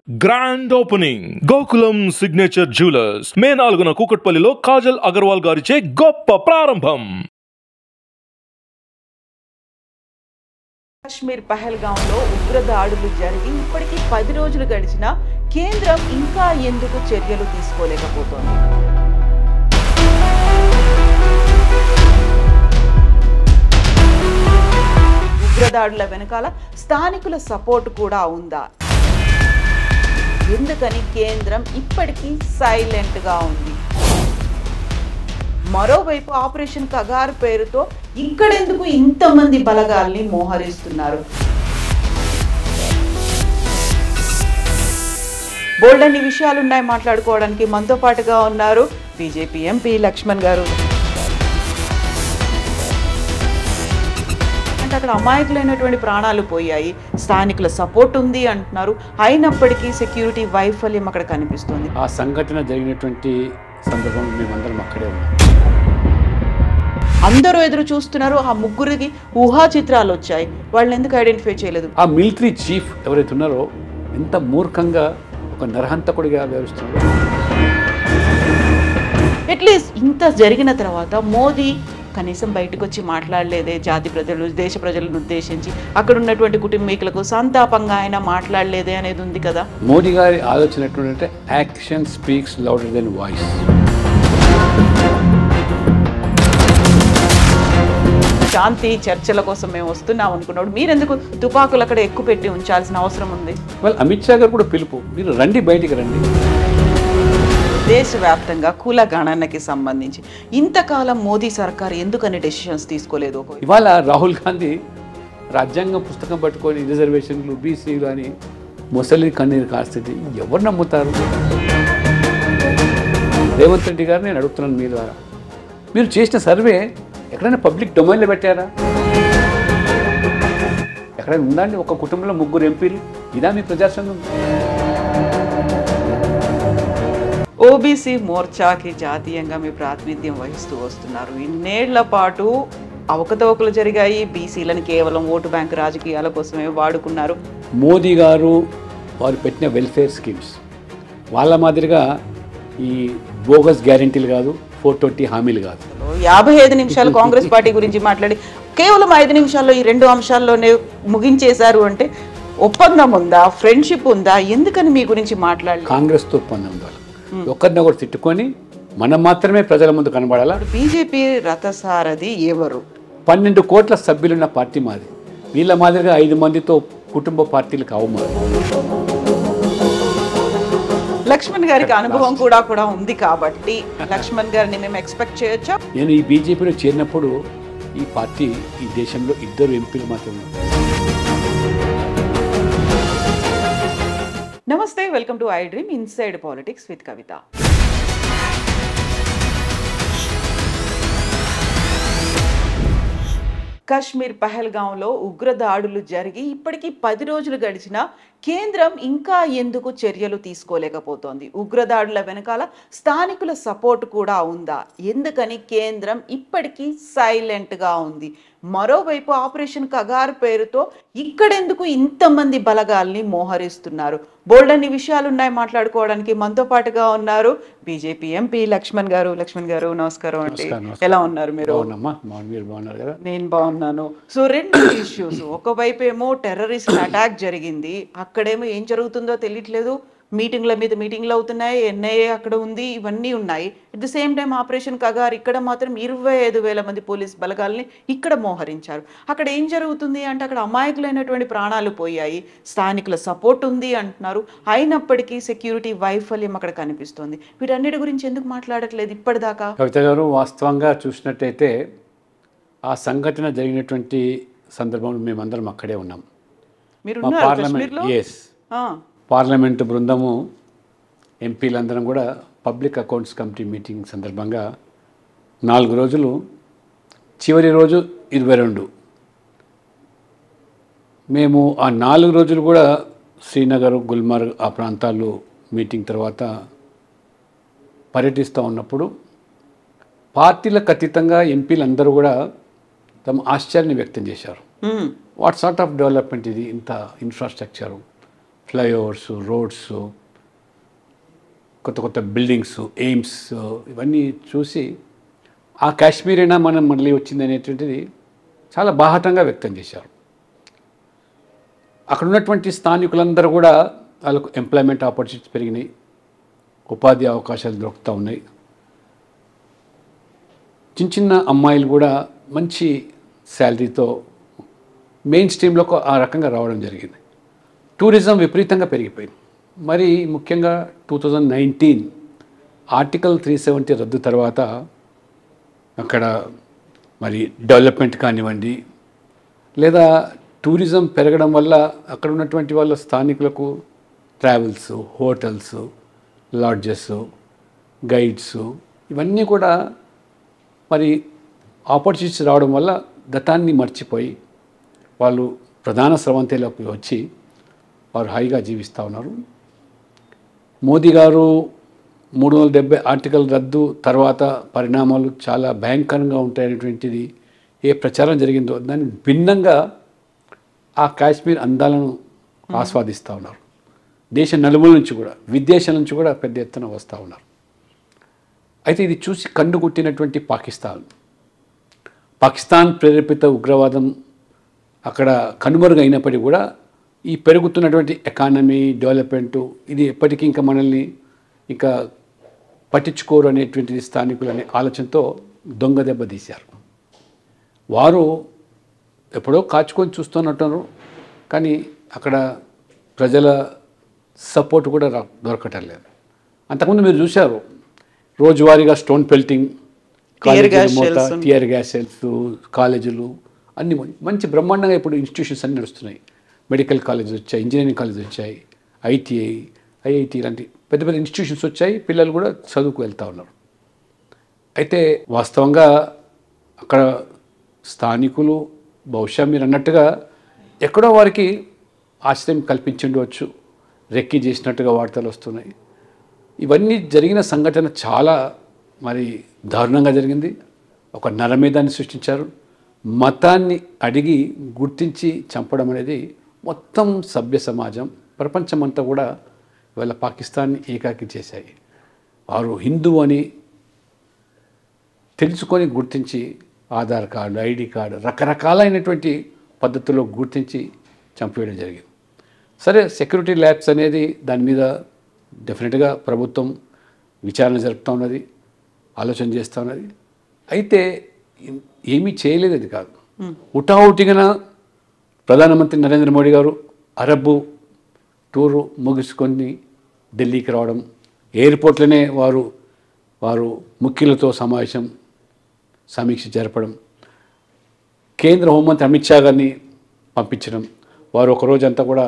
Grand opening Gokulam signature jewellers May 4న కూకట్పల్లిలో కాజల్ అగర్వాల్ గారిచే గొప్ప ప్రారంభం. కాశ్మీర్ పహల్గాంలో ఉగ్రదాడులు జరిగి ఇప్పటికీ 10 రోజులు గడిచినా కేంద్రం ఇంకా ఎందుకు చర్యలు తీసుకోలేకపోతోంది? ఉగ్రదాడుల వెనకాల స్థానికుల సపోర్ట్ కూడా ఉందా? ఎందుకని కేంద్రం ఇప్పటికీ సైలెంట్ గా ఉంది? మరోవైపు ఆపరేషన్ కగార్ పేరుతో ఇక్కడెందుకు ఇంతమంది బలగాల్ని మోహరిస్తున్నారు? బోల్డన్ని విషయాలున్నాయి మాట్లాడుకోవడానికి. మనతో పాటుగా ఉన్నారు బీజేపీ ఎంపీ లక్ష్మణ్ గారు. అంటే అక్కడ అమాయకులైనటువంటి ప్రాణాలు పోయాయి, స్థానికుల సపోర్ట్ ఉంది అంటున్నారు, అయినప్పటికీ సెక్యూరిటీ వైఫల్యం అక్కడ కనిపిస్తుంది. ఆ సంఘటన జరిగినటువంటి సందర్భంలో మేమందరం అక్కడే ఉన్నాం. అందరూ ఎదురు చూస్తున్నారు. ఆ ముగ్గురికి ఊహా చిత్రాలు వచ్చాయి, వాళ్ళని ఎందుకు ఐడెంటిఫై చేయలేదు? ఆ మిలిటరీ చీఫ్ ఎవరైతే ఉన్నారో ఎంత మూర్ఖంగా ఒక నరహంతకుడిగా వ్యవహరిస్తున్నారు. అట్లీస్ట్ ఇంత జరిగిన తర్వాత మోదీ కనీసం బయటకు వచ్చి మాట్లాడలేదే, జాతి ప్రజలు దేశ ప్రజలను ఉద్దేశించి అక్కడ ఉన్నటువంటి కుటుంబీకులకు సంతాపంగా ఆయన మాట్లాడలేదే అనేది ఉంది కదా. మోదీ గారి ఆలోచన ఎట్లుంటే action speaks louder than voice. శాంతి చర్చల కోసం మేము వస్తున్నాం అనుకున్నాడు, మీరెందుకు తుపాకులు అక్కడ ఎక్కువ పెట్టి ఉంచాల్సిన అవసరం ఉంది? అమిత్ షా గారు కూడా పిలుపు, మీరు రండి, బయటికి రండి. దేశవ్యాప్తంగా కుల గణనకి సంబంధించి ఇంతకాలం మోదీ సర్కార్ ఎందుకని డెసిషన్స్ తీసుకోలేదు? ఇవాళ రాహుల్ గాంధీ రాజ్యాంగం పుస్తకం పట్టుకొని రిజర్వేషన్లు బీసీలు అని ముసలి కన్నీరు కాస్తుంది. ఎవరు నమ్ముతారు? రేవంత్ రెడ్డి గారు నేను అడుగుతున్నాను మీ ద్వారా, మీరు చేసిన సర్వే ఎక్కడైనా పబ్లిక్ డొమైన్లో పెట్టారా? ఎక్కడైనా ఉందండి? ఒక కుటుంబంలో 3 ఎంపీలు, ఇదా మీ ప్రజాస్వామ్యం? ఓబీసీ మోర్చాకి జాతీయంగా మీ ప్రాతినిధ్యం వహిస్తూ వస్తున్నారు. ఇన్నేళ్ల పాటు అవకతవకలు జరిగాయి, బీసీలను కేవలం ఓటు బ్యాంకు రాజకీయాల కోసమే వాడుకున్నారు. మోదీ గారు వారు పెట్టిన వెల్ఫేర్ స్కీమ్స్ వాళ్ళ మాదిరిగా ఈ బోగస్ గ్యారెంటీలు కాదు, 420 హామీలు కాదు. 55 నిమిషాలు కాంగ్రెస్ పార్టీ గురించి మాట్లాడి కేవలం 5 నిమిషాల్లో ఈ 2 అంశాల్లోనే ముగించేశారు అంటే ఒప్పందం ఉందా, ఫ్రెండ్షిప్ ఉందా? ఎందుకని మీ గురించి మాట్లాడాలి? కాంగ్రెస్తో ఒప్పందం ఉండాలి. ఒకరినొకరు తిట్టుకొని మనం మాత్రమే ప్రజల ముందు కనబడాలా? బీజేపీ రథసారథి ఎవరు? 12 కోట్ల సభ్యులున్న పార్టీ మాది. వీళ్ళ మాదిరిగా 5 మందితో కుటుంబ పార్టీలు కావు మాది. లక్ష్మణ్ గారికి అనుభవం కూడా ఉంది కాబట్టి లక్ష్మణ్ గారిని మేము ఎక్స్పెక్ట్ చేయొచ్చా? నేను ఈ బీజేపీలో చేరినప్పుడు ఈ పార్టీ ఈ దేశంలో 2 ఎంపీలు మాత్రమే. Namaste, welcome to I dream inside politics with Kavitha. Kashmir పహల్గాంలో ఉగ్రదాడులు జరిగి ఇప్పటికీ 10 రోజులు గడిచినా కేంద్రం ఇంకా ఎందుకు చర్యలు తీసుకోలేకపోతోంది? ఉగ్రదాడుల వెనకాల స్థానికుల సపోర్ట్ కూడా ఉందా? ఎందుకని కేంద్రం ఇప్పటికీ సైలెంట్ గా ఉంది? మరోవైపు ఆపరేషన్ కగార్ పేరుతో ఇక్కడెందుకు ఇంతమంది బలగాల్ని మోహరిస్తున్నారు? బోల్డన్ని విషయాలున్నాయి మాట్లాడుకోవడానికి. మనతో పాటుగా ఉన్నారు బీజేపీ ఎంపీ లక్ష్మణ్ గారు. లక్ష్మణ్ గారు నమస్కారం అండి, ఎలా ఉన్నారు మీరు? నేను బాగున్నాను. సో 2 ఇష్యూస్, ఒకవైపు ఏమో టెర్రరిస్ట్ అటాక్ జరిగింది, అక్కడేమో ఏం జరుగుతుందో తెలియట్లేదు, మీటింగ్ల మీద మీటింగ్లు అవుతున్నాయి, ఎన్ఐఏ అక్కడ ఉంది, ఇవన్నీ ఉన్నాయి. At the same time operation Kagar ఇక్కడ మాత్రం 25,000 మంది పోలీస్ బలగాల్ని ఇక్కడ మోహరించారు. అక్కడ ఏం జరుగుతుంది అంటే అక్కడ అమాయకులైనటువంటి ప్రాణాలు పోయాయి, స్థానికుల సపోర్ట్ ఉంది అంటున్నారు, అయినప్పటికీ సెక్యూరిటీ వైఫల్యం అక్కడ కనిపిస్తుంది. వీటన్నిటి గురించి ఎందుకు మాట్లాడట్లేదు ఇప్పటిదాకా? కవిత గారు, వాస్తవంగా చూసినట్టయితే ఆ సంఘటన జరిగినటువంటి సందర్భంలో మేమందరం అక్కడే ఉన్నాం. పార్లమెంటు బృందము ఎంపీలందరం కూడా పబ్లిక్ అకౌంట్స్ కమిటీ మీటింగ్ సందర్భంగా 4 రోజులు, చివరి రోజు 22 మేము ఆ 4 రోజులు కూడా శ్రీనగర్, గుల్మర్గ్ ఆ ప్రాంతాల్లో మీటింగ్ తర్వాత పర్యటిస్తూ ఉన్నప్పుడు పార్టీలకు అతీతంగా ఎంపీలందరూ కూడా ఆశ్చర్యాన్ని వ్యక్తం చేశారు. వాట్ సార్ట్ ఆఫ్ డెవలప్మెంట్ ఇది, ఇంత ఇన్ఫ్రాస్ట్రక్చరు, ఫ్లైఓవర్స్, రోడ్స్, కొత్త కొత్త బిల్డింగ్స్, ఎయిమ్స్, ఇవన్నీ చూసి ఆ కాశ్మీరైనా మనం మళ్ళీ వచ్చింది అనేటువంటిది చాలా బాహాటంగా వ్యక్తం చేశారు. అక్కడ ఉన్నటువంటి స్థానికులందరూ కూడా వాళ్ళకు ఎంప్లాయ్మెంట్ ఆపర్చునిటీస్ పెరిగినాయి, ఉపాధి అవకాశాలు దొరుకుతూ ఉన్నాయి. చిన్న చిన్న అమ్మాయిలు కూడా మంచి శాలరీతో మెయిన్ స్ట్రీమ్లోకి ఆ రకంగా రావడం జరిగింది. టూరిజం విపరీతంగా పెరిగిపోయింది. మరి ముఖ్యంగా 2019 ఆర్టికల్ 370 రద్దు తర్వాత అక్కడ మరి డెవలప్మెంట్ కానివ్వండి, లేదా టూరిజం పెరగడం వల్ల అక్కడ ఉన్నటువంటి వాళ్ళ స్థానికులకు ట్రావెల్స్, హోటల్స్, లాడ్జెస్, గైడ్స్, ఇవన్నీ కూడా మరి ఆపర్చునిటీస్ రావడం వల్ల గతాన్ని మర్చిపోయి వాళ్ళు ప్రధాన స్రవంతిలోకి వచ్చి వారు హాయిగా జీవిస్తూ ఉన్నారు. మోదీ గారు 370 ఆర్టికల్ రద్దు తర్వాత పరిణామాలు చాలా భయంకరంగా ఉంటాయనేటువంటిది ఏ ప్రచారం జరిగిందో దానికి భిన్నంగా ఆ కాశ్మీర్ అందాలను ఆస్వాదిస్తూ ఉన్నారు. దేశ నలుమూల నుంచి కూడా, విదేశాల నుంచి కూడా పెద్ద ఎత్తున వస్తూ ఉన్నారు. అయితే ఇది చూసి కండుగుట్టినటువంటి పాకిస్తాన్ ప్రేరేపిత ఉగ్రవాదం అక్కడ కనుమరుగైనప్పటికీ కూడా ఈ పెరుగుతున్నటువంటి ఎకానమీ డెవలప్మెంటు ఇది ఎప్పటికీ ఇంకా మనల్ని ఇంకా పట్టించుకోరు అనేటువంటిది స్థానికులు అనే ఆలోచనతో దొంగ దెబ్బ తీశారు. వారు ఎప్పుడో కాచుకొని చూస్తున్నట్టు, కానీ అక్కడ ప్రజల సపోర్ట్ కూడా దొరకటం లేదు. అంతకుముందు మీరు చూశారు రోజువారీగా stone pelting, tear gas shells, కాలేజీలు అన్ని మంచి బ్రహ్మాండంగా ఇప్పుడు ఇన్స్టిట్యూషన్స్ అన్నీ నడుస్తున్నాయి. మెడికల్ కాలేజెస్ వచ్చాయి, ఇంజనీరింగ్ కాలేజెస్ వచ్చాయి, ఐటీఐ, ఐఐటి లాంటి పెద్ద పెద్ద ఇన్స్టిట్యూషన్స్ వచ్చాయి. పిల్లలు కూడా చదువుకు వెళ్తూ ఉన్నారు. అయితే వాస్తవంగా అక్కడ స్థానికులు బహుశా మీరు అన్నట్టుగా ఎక్కడో వారికి ఆశ్రయం కల్పించుండవచ్చు, రెక్కి చేసినట్టుగా వార్తలు వస్తున్నాయి. ఇవన్నీ జరిగిన సంఘటన చాలా మరి దారుణంగా జరిగింది. ఒక నరమేధాన్ని సృష్టించారు. మతాన్ని అడిగి గుర్తించి చంపడం అనేది మొత్తం సభ్య సమాజం, ప్రపంచమంతా కూడా ఇవాళ పాకిస్తాన్ని ఏకాకి చేశాయి. వారు హిందూ అని తెలుసుకొని గుర్తించి ఆధార్ కార్డు, ఐడి కార్డు, రకరకాలైనటువంటి పద్ధతుల్లో గుర్తించి చంపేయడం జరిగింది. సరే, సెక్యూరిటీ ల్యాబ్స్ అనేది దాని మీద డెఫినెట్గా ప్రభుత్వం విచారణ జరుపుతూ ఉన్నది, ఆలోచన చేస్తూ ఉన్నది. అయితే ఏమీ చేయలేదు. అది కాదు, హుటాహుటిగా ప్రధానమంత్రి నరేంద్ర మోడీ గారు అరబ్ టూరు ముగించుకొని ఢిల్లీకి రావడం, ఎయిర్పోర్ట్లోనే వారు ముఖ్యులతో సమీక్ష జరపడం, కేంద్ర హోంమంత్రి అమిత్ షా గారిని పంపించడం, వారు ఒకరోజంతా కూడా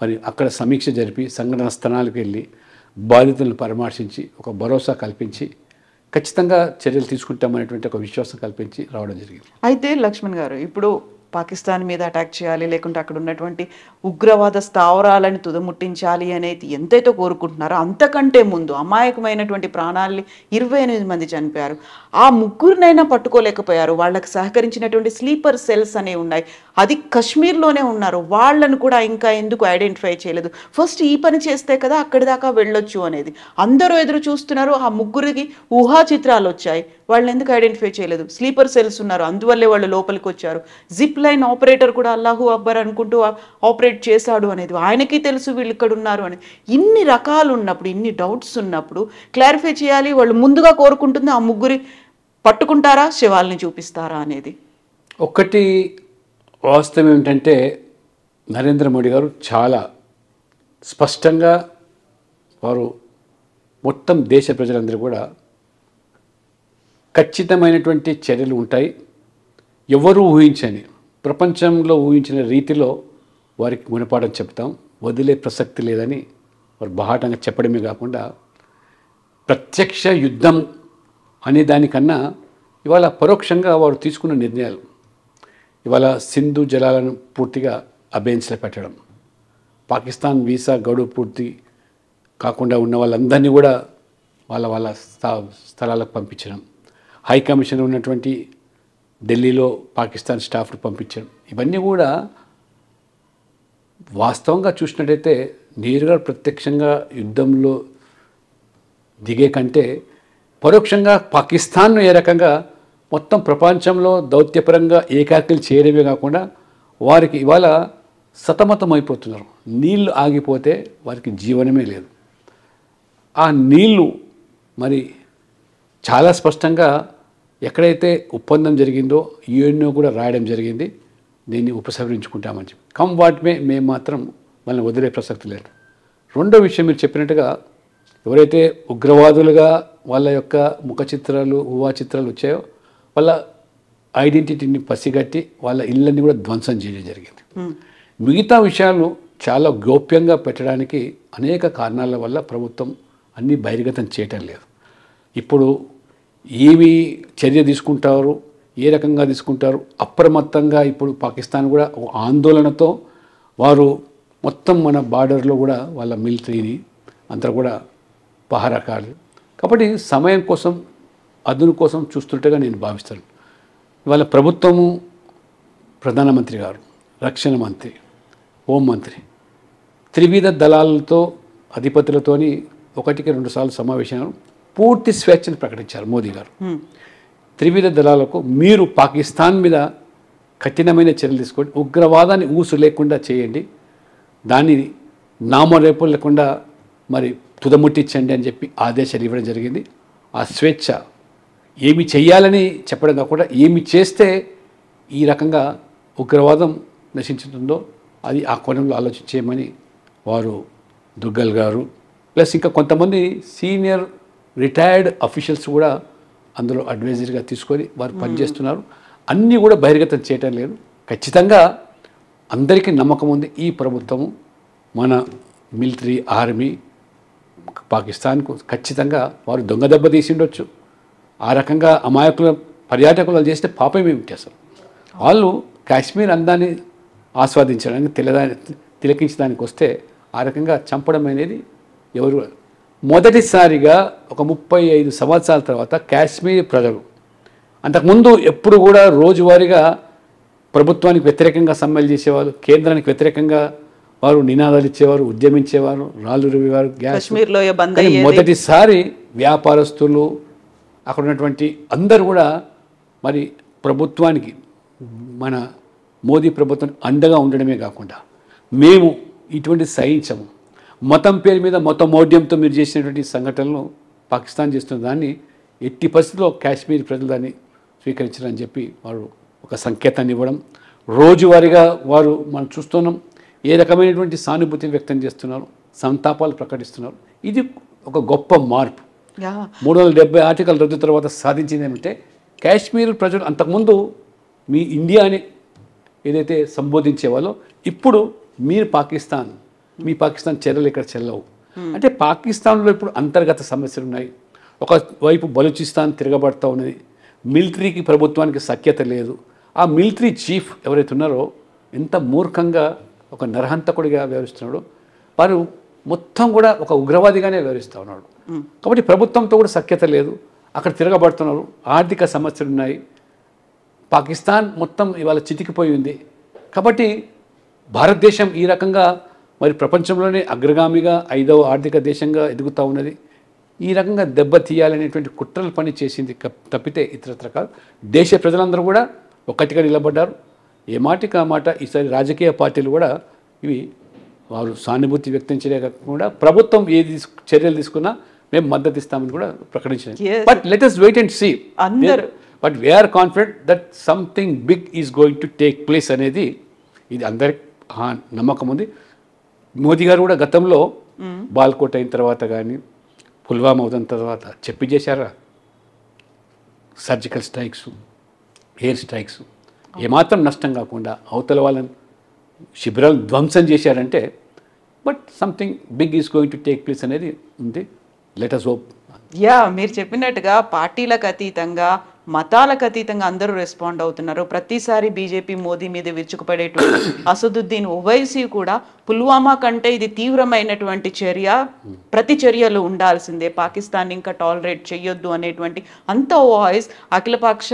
మరి అక్కడ సమీక్ష జరిపి సంఘటన స్థలాలకు వెళ్ళి బాధితులను పరామర్శించి ఒక భరోసా కల్పించి ఖచ్చితంగా చర్యలు తీసుకుంటామనేటువంటి ఒక విశ్వాసం కల్పించి రావడం జరిగింది. అయితే లక్ష్మణ్ గారు, ఇప్పుడు పాకిస్తాన్ మీద అటాక్ చేయాలి, లేకుంటే అక్కడ ఉన్నటువంటి ఉగ్రవాద స్థావరాలను తుదముట్టించాలి అనేది ఎంతైతే కోరుకుంటున్నారో, అంతకంటే ముందు అమాయకమైనటువంటి ప్రాణాలని 28 మంది చనిపోయారు. ఆ ముగ్గురినైనా పట్టుకోలేకపోయారు. వాళ్ళకి సహకరించినటువంటి స్లీపర్ సెల్స్ అనేవి ఉన్నాయి, అది కశ్మీర్లోనే ఉన్నారు. వాళ్ళను కూడా ఇంకా ఎందుకు ఐడెంటిఫై చేయలేదు? ఫస్ట్ ఈ పని చేస్తే కదా అక్కడి దాకా వెళ్ళొచ్చు అనేది అందరూ ఎదురు చూస్తున్నారు. ఆ ముగ్గురికి ఊహా చిత్రాలు వచ్చాయి, వాళ్ళని ఎందుకు ఐడెంటిఫై చేయలేదు? స్లీపర్ సెల్స్ ఉన్నారు, అందువల్లే వాళ్ళు లోపలికి వచ్చారు. జిప్ లైన్ ఆపరేటర్ కూడా అల్లాహు అక్బర్ అనుకుంటూ ఆపరేట్ చేశాడు అనేది ఆయనకి తెలుసు, వీళ్ళు ఇక్కడ ఉన్నారు అని. ఇన్ని రకాలు ఉన్నప్పుడు, ఇన్ని డౌట్స్ ఉన్నప్పుడు క్లారిఫై చేయాలి. వాళ్ళు ముందుగా కోరుకుంటుంది ఆ ముగ్గురి పట్టుకుంటారా, శవాల్ని చూపిస్తారా అనేది. ఒక్కటి వాస్తవం ఏమిటంటే నరేంద్ర మోడీ గారు చాలా స్పష్టంగా వారు మొత్తం దేశ ప్రజలందరూ కూడా ఖచ్చితమైనటువంటి చర్యలు ఉంటాయి, ఎవరు ఊహించని, ప్రపంచంలో ఊహించిన రీతిలో వారికి గుణపాఠం చెప్తాం, వదిలే ప్రసక్తి లేదని వారు బాహాటంగా చెప్పడమే కాకుండా ప్రత్యక్ష యుద్ధం అనే దానికన్నా ఇవాళ పరోక్షంగా వారు తీసుకున్న నిర్ణయాలు, ఇవాళ సింధు జలాలను పూర్తిగా అబేన్స్లో పెట్టడం, పాకిస్తాన్ వీసా గడువు పూర్తి కాకుండా ఉన్న వాళ్ళందరినీ కూడా వాళ్ళ స్థలాలకు పంపించడం, హై కమిషనర్ ఉన్నటువంటి ఢిల్లీలో పాకిస్తాన్ స్టాఫ్ను పంపించడం, ఇవన్నీ కూడా వాస్తవంగా చూసినట్టయితే నేరుగా ప్రత్యక్షంగా యుద్ధంలో దిగే కంటే పరోక్షంగా పాకిస్తాన్ను ఏ రకంగా మొత్తం ప్రపంచంలో దౌత్యపరంగా ఏకాకిలు చేయడమే కాకుండా వారికి ఇవాళ సతమతం అయిపోతున్నారు. నీళ్లు ఆగిపోతే వారికి జీవనమే లేదు. ఆ నీళ్లు మరి చాలా స్పష్టంగా ఎక్కడైతే ఒప్పందం జరిగిందో యుఎన్ఓ కూడా రాయడం జరిగింది, దీన్ని ఉపసంహరించుకుంటామని చెప్పి. కమ్ వాటిమే మేము మాత్రం వాళ్ళని వదిలే ప్రసక్తి లేదు. రెండో విషయం మీరు చెప్పినట్టుగా ఎవరైతే ఉగ్రవాదులుగా వాళ్ళ యొక్క ముఖ చిత్రాలు ఊహా చిత్రాలు వచ్చాయో వాళ్ళ ఐడెంటిటీని పసిగట్టి వాళ్ళ ఇళ్ళని కూడా ధ్వంసం చేయడం జరిగింది. మిగతా విషయాలు చాలా గోప్యంగా పెట్టడానికి అనేక కారణాల వల్ల ప్రభుత్వం అన్నీ బహిర్గతం చేయటం లేదు. ఇప్పుడు ఏమి చర్య తీసుకుంటారు, ఏ రకంగా తీసుకుంటారు, అప్రమత్తంగా ఇప్పుడు పాకిస్తాన్ కూడా ఆందోళనతో వారు మొత్తం మన బార్డర్లో కూడా వాళ్ళ మిలిటరీని అంతా కూడా పహారాకాలు. కాబట్టి సమయం కోసం అదును కోసం చూస్తుంటేగా నేను భావిస్తాను. ఇవాళ ప్రభుత్వము, ప్రధానమంత్రి గారు, రక్షణ మంత్రి, హోంమంత్రి త్రివిధ దళాలతో అధిపతులతోని 1-2 సార్లు సమావేశాలు పూర్తి స్వేచ్ఛను ప్రకటించారు మోదీ గారు. త్రివిధ దళాలకు మీరు పాకిస్తాన్ మీద కఠినమైన చర్యలు తీసుకోండి, ఉగ్రవాదాన్ని ఊసు లేకుండా చేయండి, దాన్ని నామరేపు లేకుండా మరి తుదముట్టించండి అని చెప్పి ఆదేశాలు ఇవ్వడం జరిగింది. ఆ స్వేచ్ఛ ఏమి చెయ్యాలని చెప్పడం కాకుండా ఏమి చేస్తే ఈ రకంగా ఉగ్రవాదం నశించుతుందో అది ఆ కోణంలో ఆలోచించేయమని వారు దుగ్గల్ గారు ప్లస్ ఇంకా కొంతమంది సీనియర్ రిటైర్డ్ అఫీషియల్స్ కూడా అందులో అడ్వైజరీగా తీసుకొని వారు పనిచేస్తున్నారు. అన్నీ కూడా బహిర్గతం చేయటం లేదు. ఖచ్చితంగా అందరికీ నమ్మకం ఉంది ఈ ప్రభుత్వము మన మిలిటరీ ఆర్మీ పాకిస్తాన్కు ఖచ్చితంగా వారు దొంగ దెబ్బ తీసిండొచ్చు. ఆ రకంగా అమాయకుల పర్యాటకులు చేస్తే పాపం ఏమిటి అసలు. వాళ్ళు కాశ్మీర్ అందాన్ని ఆస్వాదించడానికి తిలకించడానికి వస్తే ఆ రకంగా చంపడం అనేది ఎవరు మొదటిసారిగా ఒక 35 సంవత్సరాల తర్వాత కాశ్మీర్ ప్రజలు అంతకుముందు ఎప్పుడు కూడా రోజువారీగా ప్రభుత్వానికి వ్యతిరేకంగా సమ్మెలు చేసేవారు, కేంద్రానికి వ్యతిరేకంగా వారు నినాదాలు ఇచ్చేవారు, ఉద్యమించేవారు, రాళ్ళు రువేవారు, గ్యాస్. మొదటిసారి వ్యాపారస్తులు అక్కడ ఉన్నటువంటి అందరూ కూడా మరి ప్రభుత్వానికి మన మోదీ ప్రభుత్వం అండగా ఉండడమే కాకుండా మేము ఇటువంటి సహించము, మతం పేరు మీద మతమౌఢ్యంతో మీరు చేసినటువంటి సంఘటనలు పాకిస్తాన్ చేస్తున్న దాన్ని ఎట్టి పరిస్థితుల్లో కాశ్మీర్ ప్రజలు దాన్ని స్వీకరించారని చెప్పి వారు ఒక సంకేతాన్ని ఇవ్వడం, రోజువారీగా వారు మనం చూస్తున్నాం ఏ రకమైనటువంటి సానుభూతి వ్యక్తం చేస్తున్నారు, సంతాపాలు ప్రకటిస్తున్నారు. ఇది ఒక గొప్ప మార్పు. 370 ఆర్టికల్ రద్దు తర్వాత సాధించింది ఏమంటే కాశ్మీర్ ప్రజలు అంతకుముందు మీ ఇండియాని ఏదైతే సంబోధించేవాళ్ళో ఇప్పుడు మీరు పాకిస్తాన్, మీ పాకిస్తాన్ చర్యలు ఇక్కడ చెల్లవు. అంటే పాకిస్తాన్లో ఇప్పుడు అంతర్గత సమస్యలు ఉన్నాయి. ఒకవైపు బలూచిస్తాన్ తిరగబడతా ఉన్నది, మిలిటరీకి ప్రభుత్వానికి సఖ్యత లేదు. ఆ మిలిటరీ చీఫ్ ఎవరైతే ఉన్నారో ఎంత మూర్ఖంగా ఒక నరహంతకుడిగా వ్యవహరిస్తున్నాడో వారు మొత్తం కూడా ఒక ఉగ్రవాదిగానే వ్యవహరిస్తూ ఉన్నాడు. కాబట్టి ప్రభుత్వంతో కూడా సఖ్యత లేదు, అక్కడ తిరగబడుతున్నారు, ఆర్థిక సమస్యలు ఉన్నాయి, పాకిస్తాన్ మొత్తం ఇవాళ చితికిపోయి ఉంది. కాబట్టి భారతదేశం ఈ రకంగా మరి ప్రపంచంలోనే అగ్రగామిగా 5వ ఆర్థిక దేశంగా ఎదుగుతూ ఉన్నది. ఈ రకంగా దెబ్బతీయాలనేటువంటి కుట్రలు పని చేసింది తప్పితే ఇతరత్ర కాదు. దేశ ప్రజలందరూ కూడా ఒక్కటిగా నిలబడ్డారు. ఏ మాటికి ఆ మాట ఈసారి రాజకీయ పార్టీలు కూడా ఇవి వారు సానుభూతి వ్యక్తం చేయకుండా ప్రభుత్వం ఏది చర్యలు తీసుకున్నా మేము మద్దతు ఇస్తామని కూడా ప్రకటించారు. But let us wait and see. But we are confident that something big is going to take place అనేది ఇది అందరికి నమ్మకం ఉంది. మోదీ గారు కూడా గతంలో బాల్కోట్ అయిన తర్వాత కానీ పుల్వామా అవుతున్న తర్వాత చెప్పి చేశారా, సర్జికల్ స్ట్రైక్స్, ఎయిర్ స్ట్రైక్స్ ఏమాత్రం నష్టం కాకుండా అవతల వాళ్ళని శిబిరాలు ధ్వంసం చేశారంటే but something big is going to take place అనేది ఉంది. Let us hope. మీరు చెప్పినట్టుగా పార్టీలకు అతీతంగా మతాలకు అతీతంగా అందరూ రెస్పాండ్ అవుతున్నారు. ప్రతిసారి బీజేపీ మోదీ మీద విరుచుకుపడేటువంటి అసదుద్దీన్ ఓవైసీ కూడా పుల్వామా కంటే ఇది తీవ్రమైనటువంటి చర్య, ప్రతి చర్యలు ఉండాల్సిందే, పాకిస్తాన్ ఇంకా టాలరేట్ చేయొద్దు అనేటువంటి అంత వాయిస్ అఖిలపక్ష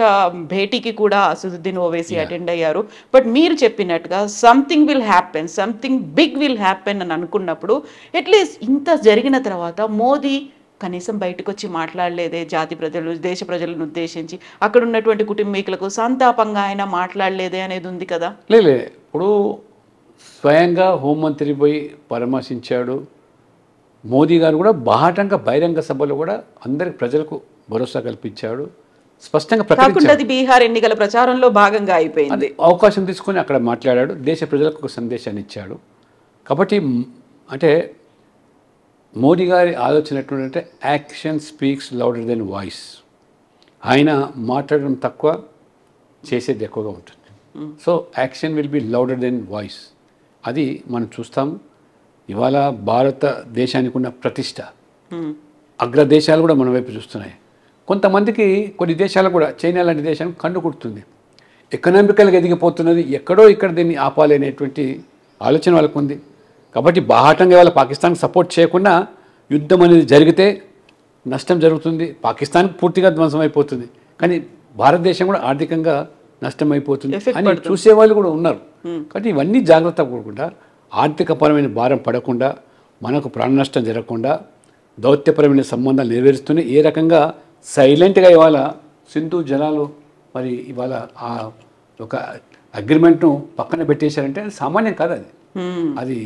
భేటీకి కూడా అసదుద్దీన్ ఓవైసీ అటెండ్ అయ్యారు. బట్ మీరు చెప్పినట్టుగా something will happen, something big will happen అని అనుకున్నప్పుడు అట్లీస్ట్ ఇంత జరిగిన తర్వాత మోదీ కనీసం బయటకు వచ్చి మాట్లాడలేదే, జాతి ప్రజలు దేశ ప్రజలను ఉద్దేశించి అక్కడ ఉన్నటువంటి కుటుంబీకులకు సంతాపంగా ఆయన మాట్లాడలేదే అనేది ఉంది కదా. లేదు, ఇప్పుడు స్వయంగా హోంమంత్రి పోయి పరామర్శించాడు. మోదీ గారు కూడా బాహటంగా బహిరంగ సభలో కూడా అందరికి ప్రజలకు భరోసా కల్పించాడు, స్పష్టంగా కాకుండా అది బీహార్ ఎన్నికల ప్రచారంలో భాగంగా అయిపోయింది. అవకాశం తీసుకొని అక్కడ మాట్లాడాడు, దేశ ప్రజలకు ఒక సందేశాన్ని ఇచ్చాడు. కాబట్టి అంటే మోదీ గారి ఆలోచన ఎట్లుందంటే action speaks louder than voice. ఆయన మాట్లాడడం తక్కువ, చేసేది ఎక్కువగా ఉంటుంది. So action will be louder than voice. అది మనం చూస్తాము. ఇవాళ భారతదేశానికి ఉన్న ప్రతిష్ట అగ్రదేశాలు కూడా మన వైపు చూస్తున్నాయి. కొంతమందికి కొన్ని దేశాలు కూడా, చైనా లాంటి దేశానికి కన్ను కుడుతుంది, ఎకనామికల్గా ఎదిగిపోతున్నది, ఎక్కడో ఇక్కడ దీన్ని ఆపాలి అనేటువంటి ఆలోచన వాళ్ళకు ఉంది. కాబట్టి బాహాటంగా ఇవాళ పాకిస్తాన్కి సపోర్ట్ చేయకుండా యుద్ధం అనేది జరిగితే నష్టం జరుగుతుంది, పాకిస్తాన్కి పూర్తిగా ధ్వంసం అయిపోతుంది, కానీ భారతదేశం కూడా ఆర్థికంగా నష్టం అయిపోతుంది అని చూసేవాళ్ళు కూడా ఉన్నారు. కాబట్టి ఇవన్నీ జాగ్రత్త కూడకుండా, ఆర్థికపరమైన భారం పడకుండా, మనకు ప్రాణ నష్టం జరగకుండా, దౌత్యపరమైన సంబంధాలు నెరవేరుస్తూనే ఏ రకంగా సైలెంట్గా ఇవాళ సింధు జలాలు మరి ఇవాళ ఆ ఒక అగ్రిమెంట్ను పక్కన పెట్టేశారంటే అది సామాన్యం కాదు. అది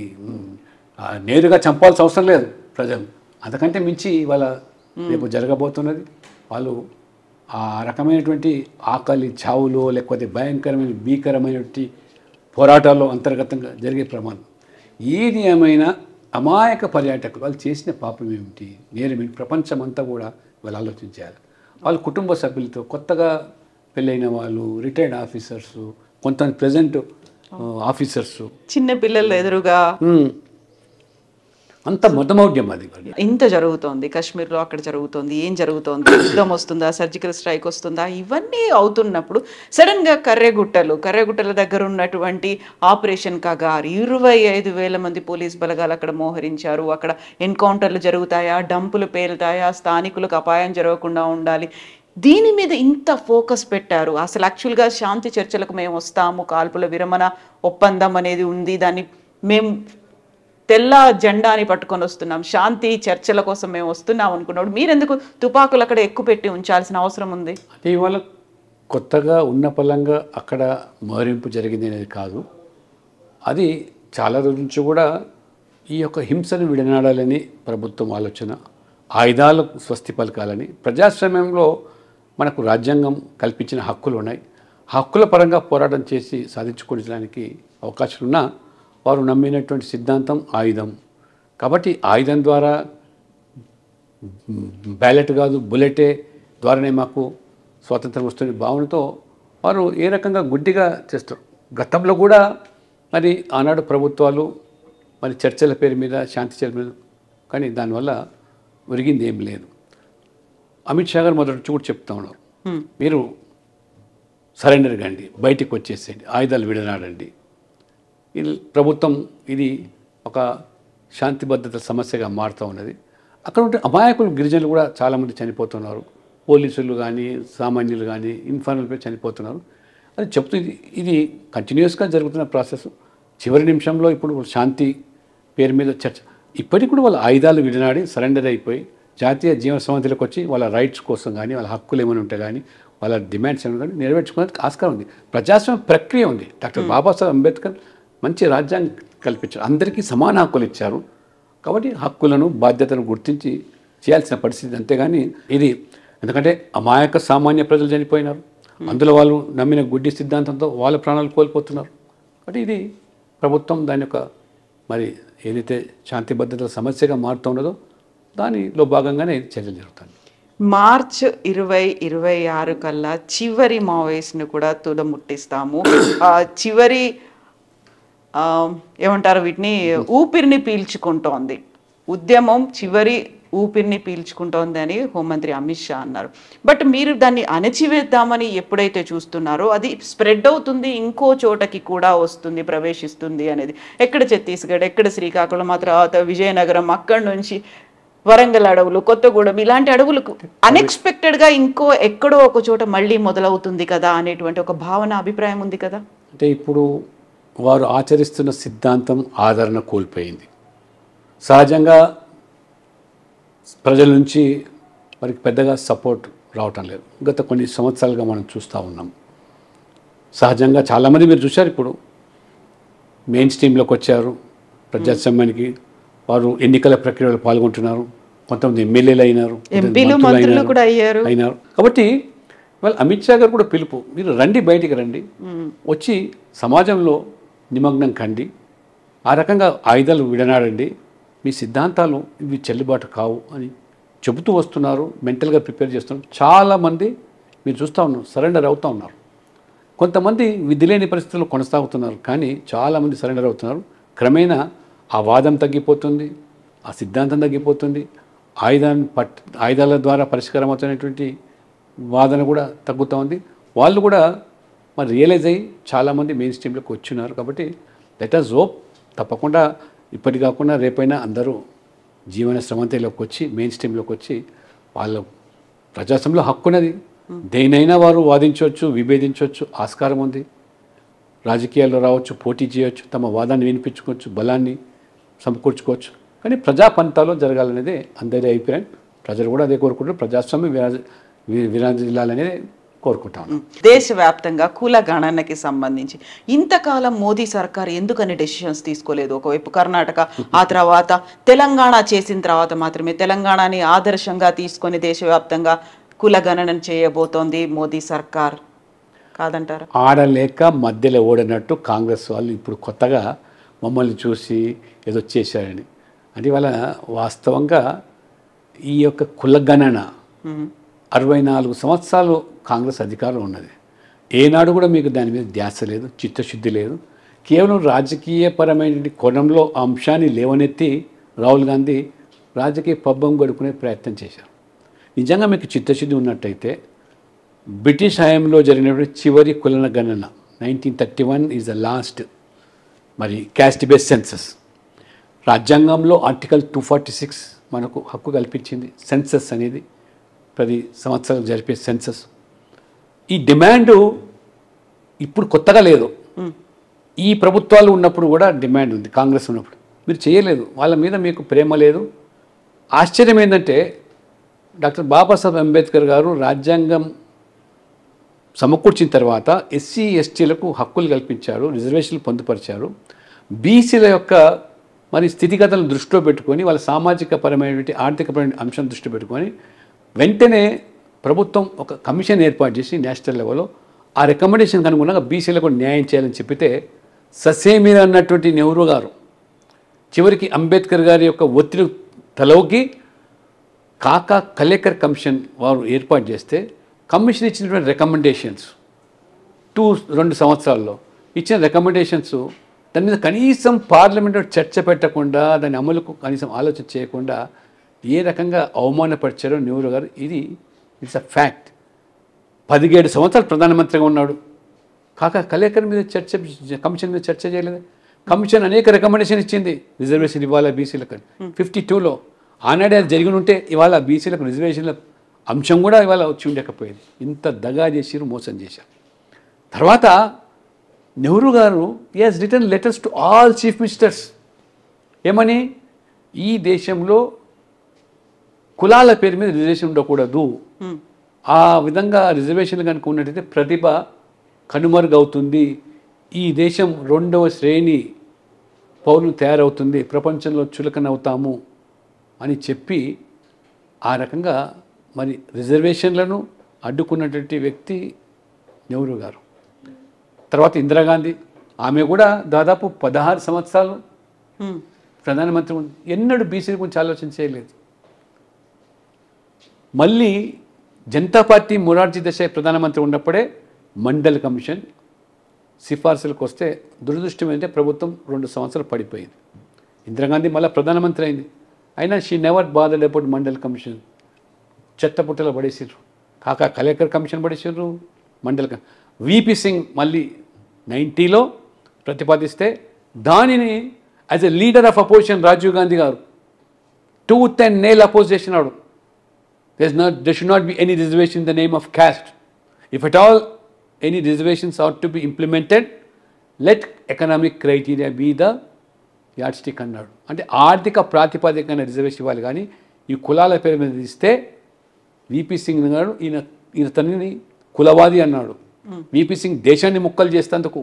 నేరుగా చంపాల్సిన అవసరం లేదు ప్రజలు, అంతకంటే మించి ఇవాళ రేపు జరగబోతున్నది. వాళ్ళు ఆ రకమైనటువంటి ఆకలి చావులో లేకపోతే భయంకరమైన భీకరమైనటువంటి పోరాటాల్లో అంతర్గతంగా జరిగే ప్రమాదం. ఏది ఏమైనా అమాయక పర్యాటకులు వాళ్ళు చేసిన పాపం ఏమిటి, నేరమేంటి, ప్రపంచం అంతా కూడా వాళ్ళు ఆలోచించాలి. వాళ్ళ కుటుంబ సభ్యులతో, కొత్తగా పెళ్ళైన వాళ్ళు, రిటైర్డ్ ఆఫీసర్స్, కొంతమంది ప్రజెంట్ ఆఫీసర్స్, చిన్న పిల్లలు ఎదురుగా అంత మొదమౌఢ్యం. అది ఇంత జరుగుతోంది కాశ్మీర్లో, అక్కడ జరుగుతోంది, ఏం జరుగుతోంది, యుద్ధం వస్తుందా, సర్జికల్ స్ట్రైక్ వస్తుందా, ఇవన్నీ అవుతున్నప్పుడు సడన్గా కర్రెగుట్టల దగ్గర ఉన్నటువంటి ఆపరేషన్ కగార్ 25,000 మంది పోలీస్ బలగాలు అక్కడ మోహరించారు. అక్కడ ఎన్కౌంటర్లు జరుగుతాయా, డంపులు పేలుతాయా, స్థానికులకు అపాయం జరగకుండా ఉండాలి, దీని మీద ఇంత ఫోకస్ పెట్టారు. అసలు యాక్చువల్గా శాంతి చర్చలకు మేము వస్తాము, కాల్పుల విరమణ ఒప్పందం అనేది ఉంది, దాన్ని మేము తెల్ల జెండాని పట్టుకొని వస్తున్నాం, శాంతి చర్చల కోసం మేము వస్తున్నాం అనుకున్నాడు. మీరెందుకు తుపాకులు అక్కడ ఎక్కువ పెట్టి ఉంచాల్సిన అవసరం ఉంది? అంటే ఇవాళ కొత్తగా ఉన్న పలంగా అక్కడ మోహరింపు జరిగింది అనేది కాదు, అది చాలా రోజుల నుంచి కూడా ఈ యొక్క హింసను విడనాడాలని ప్రభుత్వం ఆలోచన, ఆయుధాలకు స్వస్తి పలకాలని. ప్రజాస్వామ్యంలో మనకు రాజ్యాంగం కల్పించిన హక్కులు ఉన్నాయి, హక్కుల పరంగా పోరాటం చేసి సాధించుకోవడానికి అవకాశాలు ఉన్నా వారు నమ్మినటువంటి సిద్ధాంతం ఆయుధం. కాబట్టి ఆయుధం ద్వారా, బ్యాలెట్ కాదు బుల్లెటే ద్వారానే మాకు స్వాతంత్రం వస్తున్న భావనతో వారు ఏ రకంగా గుడ్డిగా చేస్తారు. గతంలో కూడా మరి ఆనాడు ప్రభుత్వాలు మరి చర్చల పేరు మీద, శాంతి చర్చల మీద, కానీ దానివల్ల ఒరిగింది ఏం లేదు. అమిత్ షా గారు మొదటి కూడా చెప్తా ఉన్నారు, మీరు సరెండర్ కండి, బయటికి వచ్చేసేయండి, ఆయుధాలు విడనాడండి. ఇది ప్రభుత్వం ఇది ఒక శాంతి భద్రత సమస్యగా మారుతూ ఉన్నది. అక్కడ ఉంటే అమాయకులు గిరిజనులు కూడా చాలామంది చనిపోతున్నారు, పోలీసులు కానీ సామాన్యులు కానీ ఇన్ఫార్మల్పై చనిపోతున్నారు. అది చెప్తుంది, ఇది కంటిన్యూస్గా జరుగుతున్న ప్రాసెస్. చివరి నిమిషంలో ఇప్పుడు శాంతి పేరు మీద చర్చ, ఇప్పటికి కూడా వాళ్ళ ఆయుధాలు విడనాడి సరెండర్ అయిపోయి జాతీయ జీవన సమితిలోకి వచ్చి వాళ్ళ రైట్స్ కోసం కానీ, వాళ్ళ హక్కులు ఏమైనా ఉంటే కానీ, వాళ్ళ డిమాండ్స్ ఏమైనా కానీ నెరవేర్చుకోవడానికి ఆస్కారం ఉంది. ప్రజాస్వామ్య ప్రక్రియ ఉంది. డాక్టర్ బాబాసాహెబ్ అంబేద్కర్ మంచి రాజ్యాంగం కల్పించారు, అందరికీ సమాన హక్కులు ఇచ్చారు. కాబట్టి హక్కులను బాధ్యతలను గుర్తించి చేయాల్సిన పరిస్థితి. అంతేగాని ఇది ఎందుకంటే అమాయక సామాన్య ప్రజలు చనిపోయినారు, అందులో వాళ్ళు నమ్మిన గుడ్డి సిద్ధాంతంతో వాళ్ళ ప్రాణాలు కోల్పోతున్నారు. కాబట్టి ఇది ప్రభుత్వం దాని యొక్క మరి ఏదైతే శాంతి భద్రతల సమస్యగా మారుతున్నదో దానిలో భాగంగానే చర్యలు జరుగుతాయి. మార్చ్ 2026 కల్లా చివరి మావోయిస్ట్ను కూడా తుదముట్టిస్తాము, చివరి ఏమంటారు వీటిని ఊపిరిని పీల్చుకుంటోంది, ఉద్యమం చివరి ఊపిరిని పీల్చుకుంటోంది అని హోంమంత్రి అమిత్ షా అన్నారు. బట్ మీరు దాన్ని అణచివేద్దామని ఎప్పుడైతే చూస్తున్నారో అది స్ప్రెడ్ అవుతుంది, ఇంకో చోటకి కూడా వస్తుంది, ప్రవేశిస్తుంది అనేది. ఎక్కడ ఛత్తీస్గఢ్, ఎక్కడ శ్రీకాకుళం, ఆ తర్వాత విజయనగరం, అక్కడి నుంచి వరంగల్ అడవులు, కొత్తగూడెం, ఇలాంటి అడవులకు అన్ఎక్స్పెక్టెడ్గా ఇంకో ఎక్కడో ఒక చోట మళ్ళీ మొదలవుతుంది కదా అనేటువంటి ఒక భావన, అభిప్రాయం ఉంది కదా. అంటే ఇప్పుడు వారు ఆచరిస్తున్న సిద్ధాంతం ఆదరణ కోల్పోయింది. సహజంగా ప్రజల నుంచి వారికి పెద్దగా సపోర్ట్ రావటం లేదు. గత కొన్ని సంవత్సరాలుగా మనం చూస్తూ ఉన్నాం. సహజంగా చాలామంది మీరు చూశారు, ఇప్పుడు మెయిన్ స్ట్రీమ్లోకి వచ్చారు, ప్రజాస్వామ్యానికి వారు ఎన్నికల ప్రక్రియలో పాల్గొంటున్నారు, కొంతమంది ఎమ్మెల్యేలు అయినారు, మంత్రులు కూడా అయినారు. కాబట్టి వాళ్ళు అమిత్ షా గారు కూడా పిలుపు, మీరు రండి, బయటికి రండి, వచ్చి సమాజంలో నిమగ్నం కండి, ఆ రకంగా ఆయుధాలు విడనాడండి, మీ సిద్ధాంతాలు ఇవి చెల్లుబాటు కావు అని చెబుతూ వస్తున్నారు. మెంటల్గా ప్రిపేర్ చేస్తున్నారు. చాలామంది మీరు చూస్తూ ఉన్నారు, సరెండర్ అవుతూ ఉన్నారు. కొంతమంది విధి లేని పరిస్థితుల్లో కొనసాగుతున్నారు, కానీ చాలామంది సరెండర్ అవుతున్నారు. క్రమేణా ఆ వాదం తగ్గిపోతుంది, ఆ సిద్ధాంతం తగ్గిపోతుంది, ఆయుధాల ద్వారా పరిష్కారం అవుతున్నటువంటి వాదన కూడా తగ్గుతూ ఉంది. వాళ్ళు కూడా మరి రియలైజ్ అయ్యి చాలామంది మెయిన్ స్ట్రీమ్లోకి వచ్చినారు. కాబట్టి లెట్ అస్ హోప్, తప్పకుండా ఇప్పటి కాకుండా రేపైనా అందరూ జీవన స్రవంతిలోకి వచ్చి మెయిన్ స్ట్రీమ్లోకి వచ్చి వాళ్ళ ప్రజాస్వామ్యంలో హక్కున్నది, దేనైనా వారు వాదించవచ్చు, విభేదించవచ్చు, ఆస్కారం ఉంది. రాజకీయాల్లో రావచ్చు, పోటీ చేయవచ్చు, తమ వాదాన్ని వినిపించుకోవచ్చు, బలాన్ని సమకూర్చుకోవచ్చు. కానీ ప్రజాపంతాలో జరగాలనేదే అందరి అభిప్రాయం. ప్రజలు కూడా అదే కోరుకుంటారు. ప్రజాస్వామ్యం విరాజిల్లాలనేది కోరుకుంటాం. దేశవ్యాప్తంగా కుల గణనకి సంబంధించి ఇంతకాలం మోదీ సర్కార్ ఎందుకని డెసిషన్స్ తీసుకోలేదు? ఒకవైపు కర్ణాటక, ఆ తర్వాత తెలంగాణ చేసిన తర్వాత మాత్రమే తెలంగాణని ఆదర్శంగా తీసుకొని దేశవ్యాప్తంగా కుల గణన చేయబోతోంది మోదీ సర్కార్, కాదంటారా? ఆడలేక మధ్యలో ఓడినట్టు కాంగ్రెస్ వాళ్ళు ఇప్పుడు కొత్తగా మమ్మల్ని చూసి ఏదో చేశారని. అంటే వాళ్ళ వాస్తవంగా ఈ యొక్క కుల గణన 64 సంవత్సరాలు కాంగ్రెస్ అధికారంలో ఉన్నది. ఏనాడు కూడా మీకు దాని మీద ధ్యాస లేదు, చిత్తశుద్ధి లేదు. కేవలం రాజకీయపరమైన కోణంలో అంశాన్ని లేవనెత్తి రాహుల్ గాంధీ రాజకీయ పబ్బం గడుపుకునే ప్రయత్నం చేశారు. నిజంగా మీకు చిత్తశుద్ధి ఉన్నట్టయితే బ్రిటిష్ హయాంలో జరిగినటువంటి చివరి కుల గణన 1931 ఈజ్ ద లాస్ట్ మరి క్యాస్ట్ బేస్ సెన్సస్. రాజ్యాంగంలో ఆర్టికల్ 246 మనకు హక్కు కల్పించింది సెన్సస్ అనేది, 10 సంవత్సరాలు జరిపే సెన్సస్. ఈ డిమాండు ఇప్పుడు కొత్తగా లేదు, ఈ ప్రభుత్వాలు ఉన్నప్పుడు కూడా డిమాండ్ ఉంది. కాంగ్రెస్ ఉన్నప్పుడు మీరు చేయలేదు, వాళ్ళ మీద మీకు ప్రేమ లేదు. ఆశ్చర్యం ఏంటంటే డాక్టర్ బాబాసాహెబ్ అంబేద్కర్ గారు రాజ్యాంగం సమకూర్చిన తర్వాత ఎస్సీ ఎస్టీలకు హక్కులు కల్పించారు, రిజర్వేషన్లు పొందుపరిచారు. బీసీల యొక్క మరి స్థితిగతులను దృష్టిలో పెట్టుకొని, వాళ్ళ సామాజిక పరమైనటువంటి ఆర్థికపరమైన అంశం దృష్టిలో పెట్టుకొని వెంటనే ప్రభుత్వం ఒక కమిషన్ ఏర్పాటు చేసి నేషనల్ లెవెల్లో ఆ రికమెండేషన్కి అనుగుణంగా బీసీలకు న్యాయం చేయాలని చెప్పితే ససేమిర అన్నటువంటి నెహ్రూ గారు చివరికి అంబేద్కర్ గారి యొక్క ఒత్తిడి తలొగ్గి కాకా కలేకర్ కమిషన్ వారు ఏర్పాటు చేస్తే కమిషన్ ఇచ్చినటువంటి రికమెండేషన్స్ 2 సంవత్సరాల్లో ఇచ్చిన రికమెండేషన్స్ దాని మీద కనీసం పార్లమెంట్లో చర్చ పెట్టకుండా, దాని అమలుకు కనీసం ఆలోచన చేయకుండా ఏ రకంగా అవమానపరిచారో నెహ్రూ గారు, ఇది ఇట్స్ అ ఫ్యాక్ట్. 17 సంవత్సరాలు ప్రధానమంత్రిగా ఉన్నాడు, కాకా కలేకర్ మీద చర్చ, కమిషన్ మీద చర్చ చేయలేదు. కమిషన్ అనేక రికమెండేషన్ ఇచ్చింది, రిజర్వేషన్ ఇవ్వాలి బీసీలకు 52లో. ఆనాడే అది జరిగి ఉంటే ఇవాళ బీసీలకు రిజర్వేషన్ల అంశం కూడా ఇవాళ వచ్చి ఉండకపోయేది. ఇంత దగా చేసిరు, మోసం చేశారు. తర్వాత నెహ్రూ గారు he has written letters to all chief ministers. ఏమని? ఈ దేశంలో కులాల పేరు మీద రిజర్వేషన్ ఉండకూడదు, ఆ విధంగా రిజర్వేషన్లు కనుక ఉన్నట్టయితే ప్రతిభ కనుమరుగవుతుంది, ఈ దేశం 2వ శ్రేణి పౌరులు తయారవుతుంది, ప్రపంచంలో చులకనవుతాము అని చెప్పి ఆ రకంగా మరి రిజర్వేషన్లను అడ్డుకున్నటువంటి వ్యక్తి నెహ్రూ గారు. తర్వాత ఇందిరాగాంధీ, ఆమె కూడా దాదాపు 16 సంవత్సరాలు ప్రధానమంత్రి ఉంది, ఎన్నడూ బీసీల గురించి ఆలోచన చేయలేదు. మళ్ళీ జనతా పార్టీ మొరార్జీ దేశాయ్ ప్రధానమంత్రి ఉన్నప్పుడే మండల్ కమిషన్ సిఫార్సులకు వస్తే దురదృష్టం ఏంటంటే ప్రభుత్వం 2 సంవత్సరాలు పడిపోయింది. ఇందిరాగాంధీ మళ్ళీ ప్రధానమంత్రి అయింది, అయినా she never bothered about Mandal commission. చెత్త పుట్టలో పడేసారు. కాక కలెక్టర్ కమిషన్ పడేసారు. విపి సింగ్ మళ్ళీ 90లో ప్రతిపాదిస్తే దానిని as a leader of opposition Rajiv Gandhi గారు టూత్ అండ్ నెయిల్ అపోజ్ చేసినాడు. there should not be any reservation in the name of caste. If at all any reservations ought to be implemented, let economic criteria be the yardstick అన్నాడు. అంటే ఆర్థిక ప్రాతిపదికన reservation ఇవ్వాలి, కానీ ఈ కులాల పేరు మీద ఇస్తే విపి సింగ్ గారు ఈయన తనని కులవాది అన్నాడు. విపి సింగ్ దేశాన్ని ముక్కలు చేసేందుకు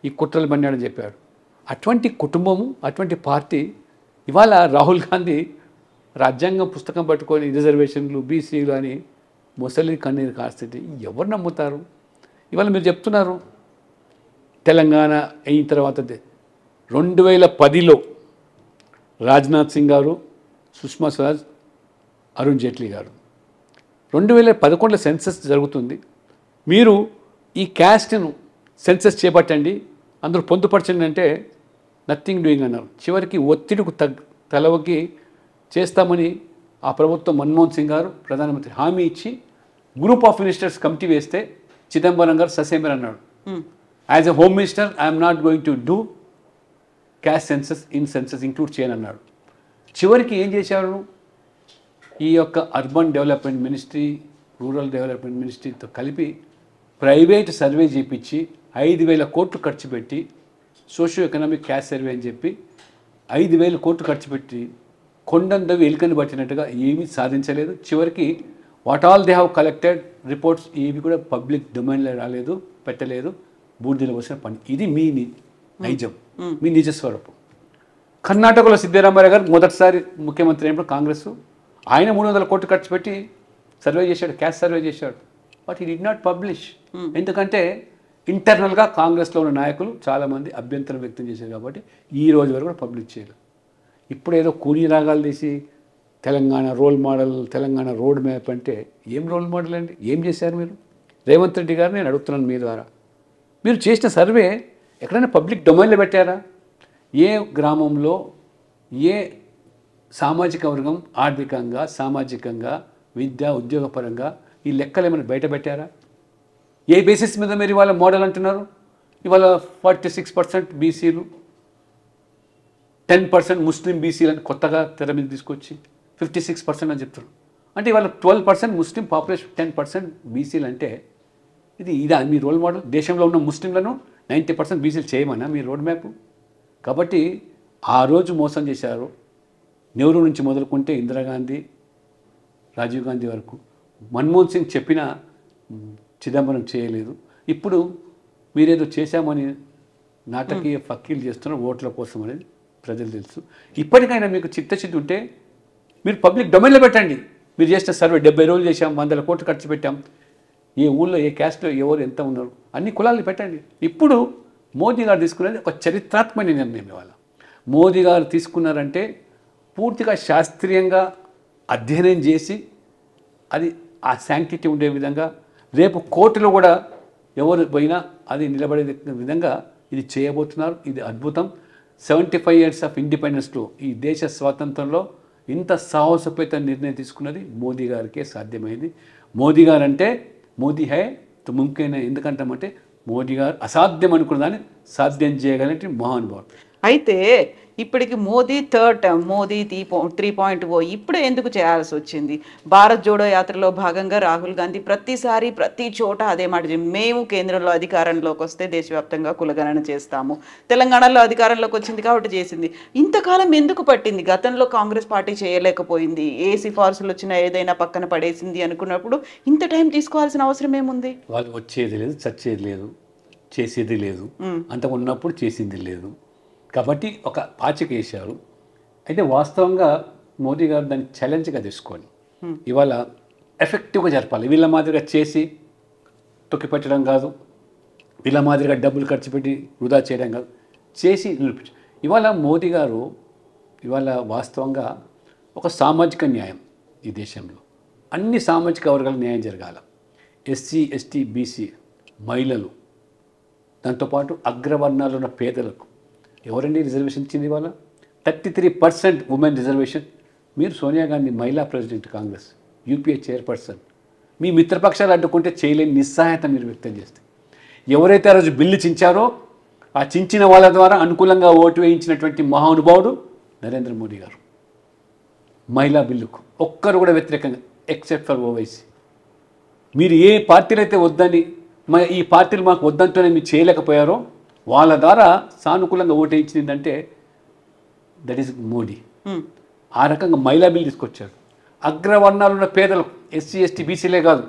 ఈ కుట్రలు పన్నాడని చెప్పాడు. అటువంటి కుటుంబము, అటువంటి పార్టీ ఇవాళ రాహుల్ గాంధీ రాజ్యాంగం పుస్తకం పట్టుకొని రిజర్వేషన్లు బీసీలు అని ముసలి కన్నీరు కాస్తే ఎవరు నమ్ముతారు? ఇవాళ మీరు చెప్తున్నారు తెలంగాణ అయిన తర్వాత 2010లో రాజ్నాథ్ సింగ్ గారు, సుష్మా స్వరాజ్, అరుణ్ జైట్లీ గారు 2011లో సెన్సస్ జరుగుతుంది, మీరు ఈ క్యాస్ట్ను సెన్సస్ చేపట్టండి, అందరూ పొందుపరచండి అంటే నథింగ్ డూయింగ్ అన్నారు. చివరికి ఒత్తిడికి తలవకి చేస్తామని ఆ ప్రభుత్వం మన్మోహన్ సింగ్ గారు ప్రధానమంత్రి హామీ ఇచ్చి గ్రూప్ ఆఫ్ మినిస్టర్స్ కమిటీ వేస్తే చిదంబరం గారు ససేమర్ అన్నాడు, as a home minister I'm not going to do caste census include చేయనన్నాడు. చివరికి ఏం చేశారు? ఈ యొక్క urban development ministry, rural development మినిస్ట్రీతో కలిపి ప్రైవేట్ సర్వే చేయించి 5,000 కోట్లు ఖర్చు పెట్టి సోషియో ఎకనామిక్ క్యాస్ట్ సర్వే అని చెప్పి 5,000 కోట్లు ఖర్చు పెట్టి కొండందవి ఎలుకని పట్టినట్టుగా ఏమీ సాధించలేదు. చివరికి what all they have collected reports ఏవి కూడా పబ్లిక్ డొమైన్లో రాలేదు, పెట్టలేదు, బూడిదలో వచ్చిన పని. ఇది మీ నైజం, మీ నిజస్వరూపం. కర్ణాటకలో సిద్ధరామయ్య గారు మొదటిసారి ముఖ్యమంత్రి అయినప్పుడు కాంగ్రెస్ ఆయన 300 కోట్లు ఖర్చు పెట్టి సర్వే చేశాడు, క్యాస్ట్ సర్వే చేశాడు. బట్ ఈ డిడ్ నాట్ పబ్లిష్. ఎందుకంటే ఇంటర్నల్గా కాంగ్రెస్లో ఉన్న నాయకులు చాలామంది అభ్యంతరం వ్యక్తం చేశారు కాబట్టి ఈ రోజు వరకు కూడా పబ్లిష్ చేయలేదు. ఇప్పుడు ఏదో కూని రాగాలు తీసి Telangana role model, Telangana road map అంటే ఏం రోల్ మోడల్ అండి? ఏం చేశారు మీరు? రేవంత్ రెడ్డి గారు నేను అడుగుతున్నాను మీ ద్వారా, మీరు చేసిన సర్వే ఎక్కడైనా పబ్లిక్ డొమైన్లో పెట్టారా? ఏ గ్రామంలో ఏ సామాజిక వర్గం ఆర్థికంగా, సామాజికంగా, విద్య, ఉద్యోగపరంగా ఈ లెక్కలు ఏమైనా బయట పెట్టారా? ఏ బేసిస్ మీద మీరు ఇవాళ మోడల్ అంటున్నారు? ఇవాళ 46% బీసీలు, 10% ముస్లిం బీసీలు అని కొత్తగా తెర మీద తీసుకొచ్చి 56% అని చెప్తారు. అంటే ఇవాళ 12% ముస్లిం పాపులేషన్, 10% బీసీలు అంటే ఇదా మీ రోల్ మోడల్? దేశంలో ఉన్న ముస్లింలను 90% బీసీలు చేయమన్నా మీ రోడ్ మ్యాప్? కాబట్టి ఆ రోజు మోసం చేశారు. నెహ్రూ నుంచి మొదలుకుంటే ఇందిరాగాంధీ, రాజీవ్ గాంధీ వరకు. మన్మోహన్ సింగ్ చెప్పిన చిదంబరం చేయలేదు. ఇప్పుడు మీరేదో చేశామని నాటకీయ ఫక్కీలు చేస్తున్నారు ఓట్ల కోసం అనేది ప్రజలు తెలుసు. ఇప్పటికైనా మీకు చిత్తశుద్ధి ఉంటే మీరు పబ్లిక్ డొమైన్లో పెట్టండి. మీరు చేసిన సర్వే 70 రోజులు చేశాం, 100 కోట్లు ఖర్చు పెట్టాం, ఏ ఊళ్ళో ఏ క్యాస్ట్లో ఎవరు ఎంత ఉన్నారు అన్ని కులాలను పెట్టండి. ఇప్పుడు మోదీ గారు తీసుకున్నది ఒక చరిత్రాత్మక నిర్ణయం. ఇవాళ మోదీ గారు తీసుకున్నారంటే పూర్తిగా శాస్త్రీయంగా అధ్యయనం చేసి అది ఆ శాంక్టిటీ ఉండే విధంగా, రేపు కోర్టులో కూడా ఎవరు పోయినా అది నిలబడే విధంగా ఇది చేయబోతున్నారు. ఇది అద్భుతం. 75 years ఆఫ్ ఇండిపెండెన్స్లో, ఈ దేశ స్వాతంత్రంలో ఇంత సాహసోపేత నిర్ణయం తీసుకున్నది మోదీ గారికే సాధ్యమైంది. మోదీ గారు అంటే మోదీ హై తో ముమ్కిన్ హై. ఎందుకంటామంటే మోదీ గారు అసాధ్యం అనుకున్న దాన్ని సాధ్యం చేయగలిగిన మహానుభావుడు. అయితే ఇప్పటికి మోదీ థర్డ్ టర్మ్, మోదీ 3.0 ఇప్పుడు ఎందుకు చేయాల్సి వచ్చింది? భారత్ జోడో యాత్రలో భాగంగా రాహుల్ గాంధీ ప్రతిసారి ప్రతి చోట అదే మాట, మేము కేంద్రంలో అధికారంలోకి వస్తే దేశవ్యాప్తంగా కులగణన చేస్తాము, తెలంగాణలో అధికారంలోకి వచ్చింది కాబట్టి చేసింది. ఇంతకాలం ఎందుకు పట్టింది? గతంలో కాంగ్రెస్ పార్టీ చేయలేకపోయింది, ఏ సిఫార్సులు వచ్చినా ఏదైనా పక్కన పడేసింది అనుకున్నప్పుడు ఇంత టైం తీసుకోవాల్సిన అవసరం ఏముంది? వాళ్ళు వచ్చేది లేదు, చచ్చేది లేదు, చేసేది లేదు, అంత ఉన్నప్పుడు చేసింది లేదు. కాబట్టి ఒక పాచిక వేశారు. అయితే వాస్తవంగా మోదీ గారు దాన్ని ఛాలెంజ్గా తీసుకొని ఇవాళ ఎఫెక్టివ్గా జరపాలి. వీళ్ళ మాదిరిగా చేసి తొక్కిపెట్టడం కాదు, వీళ్ళ మాదిరిగా డబ్బులు ఖర్చు పెట్టి వృధా చేయడం కాదు, చేసి నిరూపించు. ఇవాళ మోదీ గారు ఇవాళ వాస్తవంగా ఒక సామాజిక న్యాయం, ఈ దేశంలో అన్ని సామాజిక వర్గాల న్యాయం జరగాల. ఎస్సీ, ఎస్టీ, బీసీ, మహిళలు, దాంతోపాటు అగ్రవర్ణాలు ఉన్న పేదలకు ఎవరండి రిజర్వేషన్ ఇచ్చింది? ఇవాళ 33% ఉమెన్ రిజర్వేషన్, మీరు సోనియా గాంధీ మహిళా ప్రెసిడెంట్ కాంగ్రెస్, యూపీఏ చైర్పర్సన్, మీ మిత్రపక్షాలు అడ్డుకుంటే చేయలేని నిస్సహాయత మీరు వ్యక్తం చేస్తే, ఎవరైతే ఆ రోజు బిల్లు చించారో ఆ చించిన వాళ్ళ ద్వారా అనుకూలంగా ఓటు వేయించినటువంటి మహానుభావుడు నరేంద్ర మోడీ గారు. మహిళా బిల్లుకు ఒక్కరు కూడా వ్యతిరేకంగా ఎక్సెప్ట్ ఫర్ ఓవైసీ. మీరు ఏ పార్టీలు అయితే వద్దని ఈ పార్టీలు మాకు వద్దంటూనే మీరు చేయలేకపోయారో వాళ్ళ ద్వారా సానుకూలంగా ఓటు వేయించిందంటే దట్ ఈస్ మోడీ. ఆ రకంగా మహిళా బిల్లు తీసుకొచ్చారు. అగ్రవర్ణాలు ఉన్న పేదలు, ఎస్సీ ఎస్టీ బీసీలే కాదు,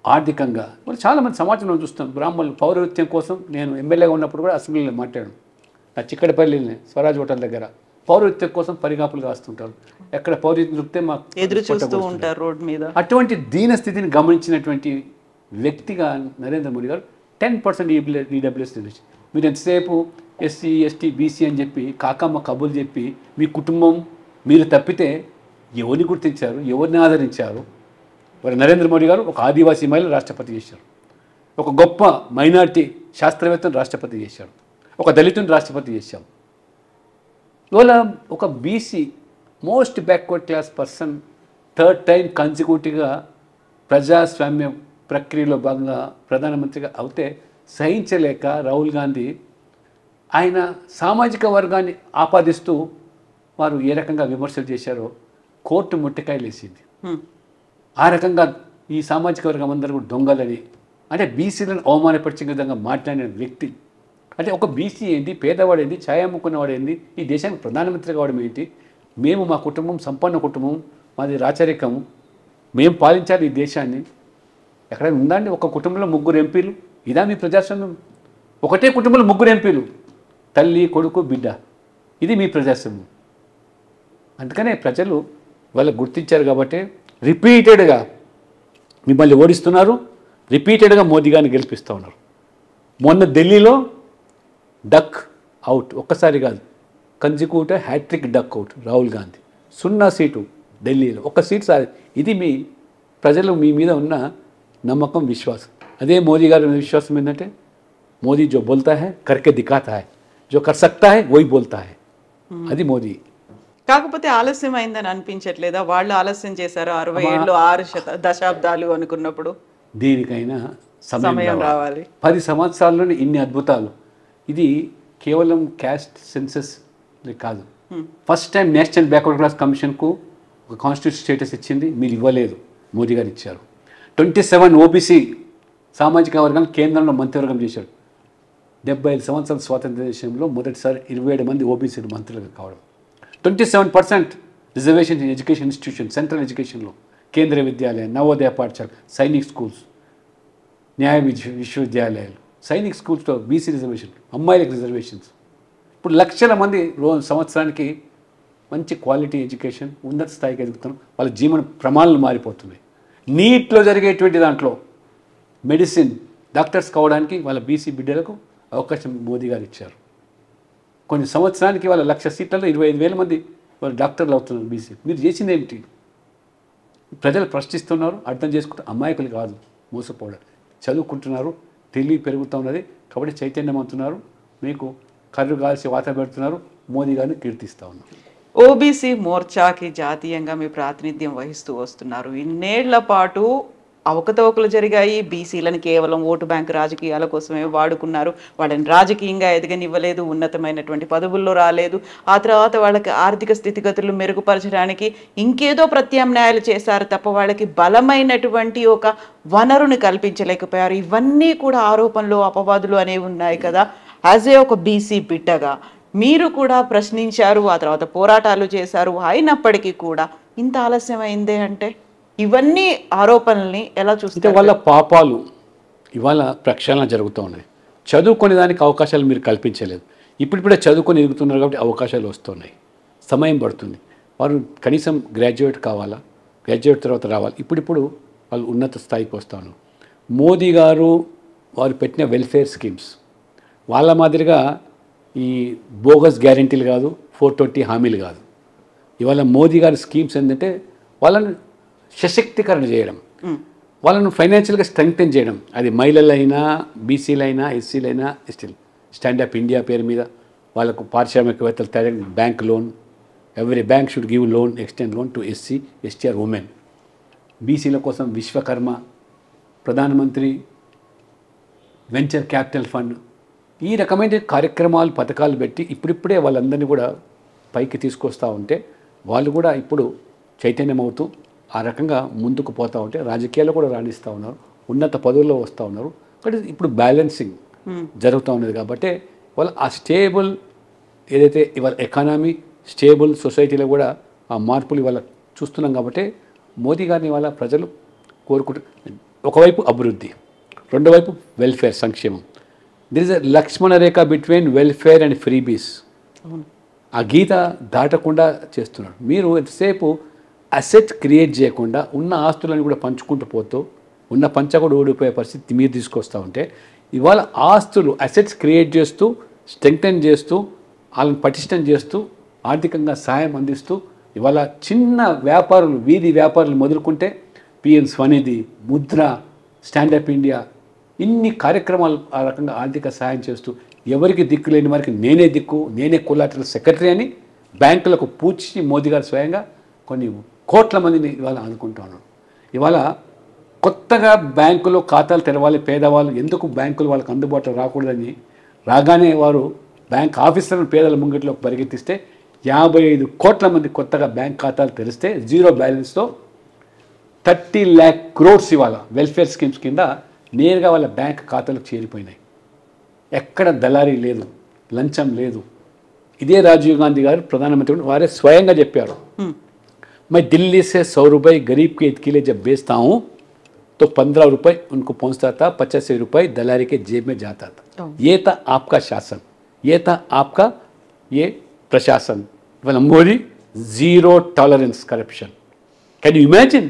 ఆర్థికంగా మరి చాలామంది సమాజంలో చూస్తాం. బ్రాహ్మణులు పౌరవిత్యం కోసం నేను ఎమ్మెల్యేగా ఉన్నప్పుడు కూడా అసెంబ్లీలో మాట్లాడాను. నా చిక్కడపల్లిని స్వరాజ్ హోటల్ దగ్గర పౌరవిత్యం కోసం పరిగాపులు కాస్తుంటారు. ఎక్కడ పౌరవిత్యం దొరికితే మాకు ఎదురు చూస్తూ ఉంటారు రోడ్ మీద. అటువంటి దీన స్థితిని గమనించినటువంటి వ్యక్తిగా నరేంద్ర మోడీ గారు 10% ఈడబ్ల్యూఎస్ రిజర్వేషన్. మీరు ఎంతసేపు ఎస్సీ ఎస్టీ బీసీ అని చెప్పి కాకమ్మ కబుర్లు చెప్పి మీ కుటుంబం మీరు తప్పితే ఎవరిని గుర్తించారు, ఎవరిని ఆదరించారు? మరి నరేంద్ర మోడీ గారు ఒక ఆదివాసీ మహిళ రాష్ట్రపతి చేశారు, ఒక గొప్ప మైనార్టీ శాస్త్రవేత్తను రాష్ట్రపతి చేశారు, ఒక దళితుని రాష్ట్రపతి చేశాం. ఇవాళ ఒక BC most backward class person 3rd time కన్సిక్యూటివ్గా ప్రజాస్వామ్య ప్రక్రియలో భాగంగా ప్రధానమంత్రిగా అవుతే సహించలేక రాహుల్ గాంధీ ఆయన సామాజిక వర్గాన్ని ఆపాదిస్తూ వారు ఏ రకంగా విమర్శలు చేశారో కోర్టు ముట్టకాయలు వేసింది. ఆ రకంగా ఈ సామాజిక వర్గం అందరూ కూడా దొంగలని, అంటే బీసీలను అవమానపరిచే విధంగా మాట్లాడిన వ్యక్తి. అంటే ఒక బీసీ ఏంటి, పేదవాడేంటి, ఛాయ అమ్ముకున్నవాడేంటి, ఈ దేశానికి ప్రధానమంత్రి కావడం ఏంటి? మేము మా కుటుంబం సంపన్న కుటుంబం, మాది రాచరికము, మేము పాలించాలి ఈ దేశాన్ని. ఎక్కడైనా ఉందండి ఒక కుటుంబంలో 3 ఎంపీలు? ఇదా మీ ప్రజాస్వామ్యం? ఒకటే కుటుంబంలో 3 ఎంపీలు, తల్లి కొడుకు బిడ్డ, ఇది మీ ప్రజాస్వామ్యం. అందుకనే ప్రజలు వాళ్ళు గుర్తించారు కాబట్టి రిపీటెడ్గా మిమ్మల్ని ఓడిస్తున్నారు, రిపీటెడ్గా మోదీ గారిని గెలిపిస్తూ ఉన్నారు. మొన్న ఢిల్లీలో డక్ అవుట్, ఒక్కసారి కాదు, consecutive hat trick duck out Rahul Gandhi. 0 seat ఢిల్లీలో, 1 సీటు సార్. ఇది మీ ప్రజలు మీ మీద ఉన్న నమ్మకం, విశ్వాసం. అదే మోదీ గారి విశ్వాసం ఏంటంటే మోదీ జో బోల్తా హై కర్కే దిఖాతా హై, జో కర్ సక్తా హై వోయి బోల్తా హై. అది మోదీ. కాకపోతే ఆలస్యం అయిందని అనిపించట్లేదా? వాళ్ళు ఆలస్యం చేశారు 60 ఏళ్ళు 6 దశాబ్దాలు అనుకున్నప్పుడు. దేనికైనా సమయం రావాలి. 10 సంవత్సరాల్లోనే ఇన్ని అద్భుతాలు. ఇది కేవలం క్యాస్ట్ సెన్సస్ కాదు. First time national backward class కమిషన్కు ఒక కాన్స్టిట్యూషన్ స్టేటస్ ఇచ్చింది, మీరు ఇవ్వలేదు, మోదీ గారు ఇచ్చారు. 27 ఓబీసీ సామాజిక వర్గాన్ని కేంద్రంలో మంత్రివర్గం చేశాడు. 75 సంవత్సరాల స్వాతంత్ర దేశంలో మొదటిసారి 27 మంది ఓబీసీలు మంత్రులుగా కావడం. 27% reservation in education institution, central ఎడ్యుకేషన్లో, కేంద్రీయ విద్యాలయం, నవోదయ పాఠశాల, సైనిక్ స్కూల్స్, న్యాయ విశ్వవిద్యాలయాలు, సైనిక్ స్కూల్స్లో బీసీ రిజర్వేషన్, అమ్మాయిలకు రిజర్వేషన్స్. ఇప్పుడు లక్షల మంది సంవత్సరానికి మంచి క్వాలిటీ ఎడ్యుకేషన్, ఉన్నత స్థాయికి ఎదుగుతున్నాం. వాళ్ళ జీవన ప్రమాణాలు మారిపోతున్నాయి. నీట్లో జరిగేటువంటి దాంట్లో మెడిసిన్ డాక్టర్స్ కావడానికి వాళ్ళ బీసీ బిడ్డలకు అవకాశం మోదీ గారు ఇచ్చారు. కొన్ని సంవత్సరానికి వాళ్ళ 1,00,000 సీట్లలో 25,000 మంది వాళ్ళు డాక్టర్లు అవుతున్నారు బీసీ. మీరు చేసింది ఏమిటి? ప్రజలు ప్రశ్నిస్తున్నారు, అర్థం చేసుకుంటారు. అమాయకులు కాదు మోసపోవడం, చదువుకుంటున్నారు, తెలివి పెరుగుతూ ఉన్నది కాబట్టి చైతన్యమవుతున్నారు. మీకు కర్రు కాల్చి వాత పెడుతున్నారు, మోదీ గారిని కీర్తిస్తూ ఉన్నారు. ఓబీసీ మోర్చాకి జాతీయంగా మీ ప్రాతినిధ్యం వహిస్తూ వస్తున్నారు. ఇన్నేళ్ల పాటు అవకతవకలు జరిగాయి. బీసీలను కేవలం ఓటు బ్యాంకు రాజకీయాల కోసమే వాడుకున్నారు. వాళ్ళని రాజకీయంగా ఎదగనివ్వలేదు, ఉన్నతమైనటువంటి పదవుల్లో రాలేదు. ఆ తర్వాత వాళ్ళకి ఆర్థిక స్థితిగతులు మెరుగుపరచడానికి ఇంకేదో ప్రత్యామ్నాయాలు చేశారు తప్ప వాళ్ళకి బలమైనటువంటి ఒక వనరుని కల్పించలేకపోయారు. ఇవన్నీ కూడా ఆరోపణలు, అపవాదులు అనేవి ఉన్నాయి కదా. యాజ్ ఏ ఒక బీసీ బిడ్డగా మీరు కూడా ప్రశ్నించారు, ఆ తర్వాత పోరాటాలు చేశారు. అయినప్పటికీ కూడా ఇంత ఆలస్యమైందే అంటే ఇవన్నీ ఆరోపణల్ని ఎలా చూస్తే వాళ్ళ పాపాలు ఇవాళ ప్రక్షాళన జరుగుతూ ఉన్నాయి. చదువుకునే దానికి అవకాశాలు మీరు కల్పించలేదు. ఇప్పుడిప్పుడే చదువుకొని ఎదుగుతున్నారు కాబట్టి అవకాశాలు వస్తున్నాయి. సమయం పడుతుంది. వారు కనీసం గ్రాడ్యుయేట్ కావాలా, గ్రాడ్యుయేట్ తర్వాత రావాలి. ఇప్పుడిప్పుడు వాళ్ళు ఉన్నత స్థాయికి వస్తాను. మోదీ గారు వారు పెట్టిన వెల్ఫేర్ స్కీమ్స్ వాళ్ళ మాదిరిగా ఈ బోగస్ గ్యారెంటీలు కాదు, 420 హామీలు కాదు. ఇవాళ మోదీ గారి స్కీమ్స్ ఏంటంటే వాళ్ళని సశక్తీకరణ చేయడం, వాళ్ళను ఫైనాన్షియల్గా స్ట్రెంగ్తెన్ చేయడం. అది మహిళలైనా, బీసీలైనా, ఎస్సీలైనా, స్టిల్ స్టాండప్ ఇండియా పేరు మీద వాళ్ళకు పారిశ్రామికవేత్తలు తయారు bank loan, every bank should give loan, extend loan to SC, ST or women. బీసీల కోసం విశ్వకర్మ, ప్రధానమంత్రి వెంచర్ క్యాపిటల్ ఫండ్, ఈ రకమైన కార్యక్రమాలు పథకాలు పెట్టి ఇప్పుడిప్పుడే వాళ్ళందరినీ కూడా పైకి తీసుకొస్తూ ఉంటే వాళ్ళు కూడా ఇప్పుడు చైతన్యం అవుతూ ఆ రకంగా ముందుకు పోతూ ఉంటే రాజకీయాల్లో కూడా రాణిస్తూ ఉన్నారు, ఉన్నత పదవుల్లో వస్తూ ఉన్నారు. బట్ ఇప్పుడు బ్యాలెన్సింగ్ జరుగుతూ ఉన్నది కాబట్టి వాళ్ళ ఆ స్టేబుల్ ఏదైతే ఇవాళ ఎకానమీ స్టేబుల్ సొసైటీలో కూడా ఆ మార్పులు ఇవాళ చూస్తున్నాం కాబట్టి మోదీ గారిని ఇవాళ ప్రజలు కోరుకుంటారు. ఒకవైపు అభివృద్ధి, రెండో వైపు వెల్ఫేర్, సంక్షేమం. There is a Lakshmana Rekha between welfare and freebies. ఆ గీత దాటకుండా చేస్తున్నారు. మీరు ఎంతసేపు అసెట్ క్రియేట్ చేయకుండా ఉన్న ఆస్తులను కూడా పంచుకుంటూ పోతూ ఉన్న పంచ కూడా ఓడిపోయే పరిస్థితి మీరు తీసుకొస్తూ ఉంటే ఇవాళ ఆస్తులు అసెట్స్ క్రియేట్ చేస్తూ స్ట్రెంగ్తెన్ చేస్తూ వాళ్ళని పటిష్టం చేస్తూ ఆర్థికంగా సాయం అందిస్తూ ఇవాళ చిన్న వ్యాపారులు, వీధి వ్యాపారులు మొదలుకుంటే PM Svanidhi, Mudra, stand up India, ఇన్ని కార్యక్రమాలు ఆ రకంగా ఆర్థిక సాయం చేస్తూ ఎవరికి దిక్కు లేని వారికి నేనే దిక్కు, నేనే కొలాటరల్ సెక్రటరీ అని బ్యాంకులకు పూచి మోదీ గారు స్వయంగా కొన్ని కోట్ల మందిని ఇవాళ ఆదుకుంటూ ఉన్నారు. ఇవాళ కొత్తగా బ్యాంకులో ఖాతాలు తెరవాలి పేదవాళ్ళు, ఎందుకు బ్యాంకులు వాళ్ళకి అందుబాటులో రాకూడదని రాగానే వారు బ్యాంక్ ఆఫీసర్లను పేదల ముంగిట్లోకి పరిగెత్తిస్తే 55 కోట్ల మంది కొత్తగా బ్యాంక్ ఖాతాలు తెరిస్తే జీరో బ్యాలెన్స్తో 30 lakh crores ఇవాళ వెల్ఫేర్ స్కీమ్స్ కింద నేరుగా వాళ్ళ బ్యాంక్ ఖాతాలకు చేరిపోయినాయి. ఎక్కడ దళారీ లేదు, లంచం లేదు. ఇదే రాజీవ్ గాంధీ గారు ప్రధానమంత్రి వారే స్వయంగా చెప్పారు, मैं दिल्ली से 100 रुपये गरीब के ईद के लिए जब बेचता हूँ तो 15 रुपये उनको पहुँचता था, 85 रुपये दलारी के जेब में जाता था. ये था आपका शासन, ये था आपका ये प्रशासन. Modi zero tolerance corruption. Can you imagine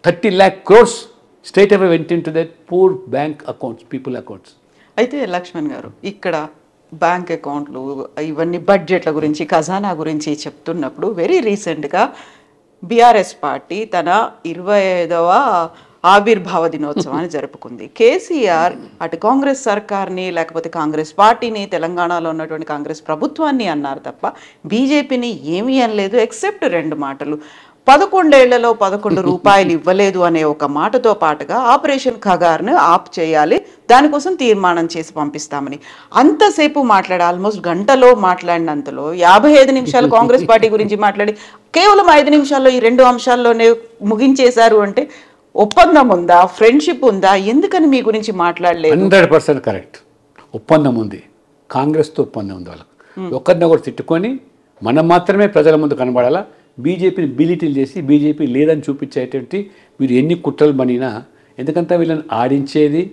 30 lakh crores straight away went into that poor bank accounts, people accounts. అయితే లక్ష్మణ్ గారు ఇక్కడ బ్యాంక్ అకౌంట్లు ఇవన్నీ బడ్జెట్ల గురించి ఖజానా గురించి చెప్తున్నప్పుడు వెరీ రీసెంట్గా బీఆర్ఎస్ పార్టీ తన 25వ ఆవిర్భావ దినోత్సవాన్ని జరుపుకుంది. కేసీఆర్ అటు కాంగ్రెస్ సర్కార్ని లేకపోతే కాంగ్రెస్ పార్టీని, తెలంగాణలో ఉన్నటువంటి కాంగ్రెస్ ప్రభుత్వాన్ని అన్నారు తప్ప బీజేపీని ఏమీ అనలేదు. ఎక్సెప్ట్ 2 మాటలు, 11 ఏళ్లలో 11 రూపాయలు ఇవ్వలేదు అనే ఒక మాటతో పాటుగా ఆపరేషన్ ఖగార్ను ఆప్ చేయాలి, దానికోసం తీర్మానం చేసి పంపిస్తామని అంతసేపు మాట్లాడి ఆల్మోస్ట్ గంటలో మాట్లాడినంతలో 55 నిమిషాలు కాంగ్రెస్ పార్టీ గురించి మాట్లాడి కేవలం 5 నిమిషాల్లో ఈ 2 అంశాల్లోనే ముగించేశారు. అంటే ఒప్పందం ఉందా, ఫ్రెండ్షిప్ ఉందా, ఎందుకని మీ గురించి మాట్లాడలేదు? 100% కరెక్ట్. ఒప్పందం ఉంది, కాంగ్రెస్తో ఒప్పందం ఉంది. వాళ్ళకి ఒకరినొకరు తిట్టుకొని మనం మాత్రమే ప్రజల ముందు కనబడాలా, బీజేపీని బిలిటిల్ చేసి బీజేపీ లేదని చూపించేటువంటి మీరు ఎన్ని కుట్రలు బనినా, ఎందుకంటే వీళ్ళని ఆడించేది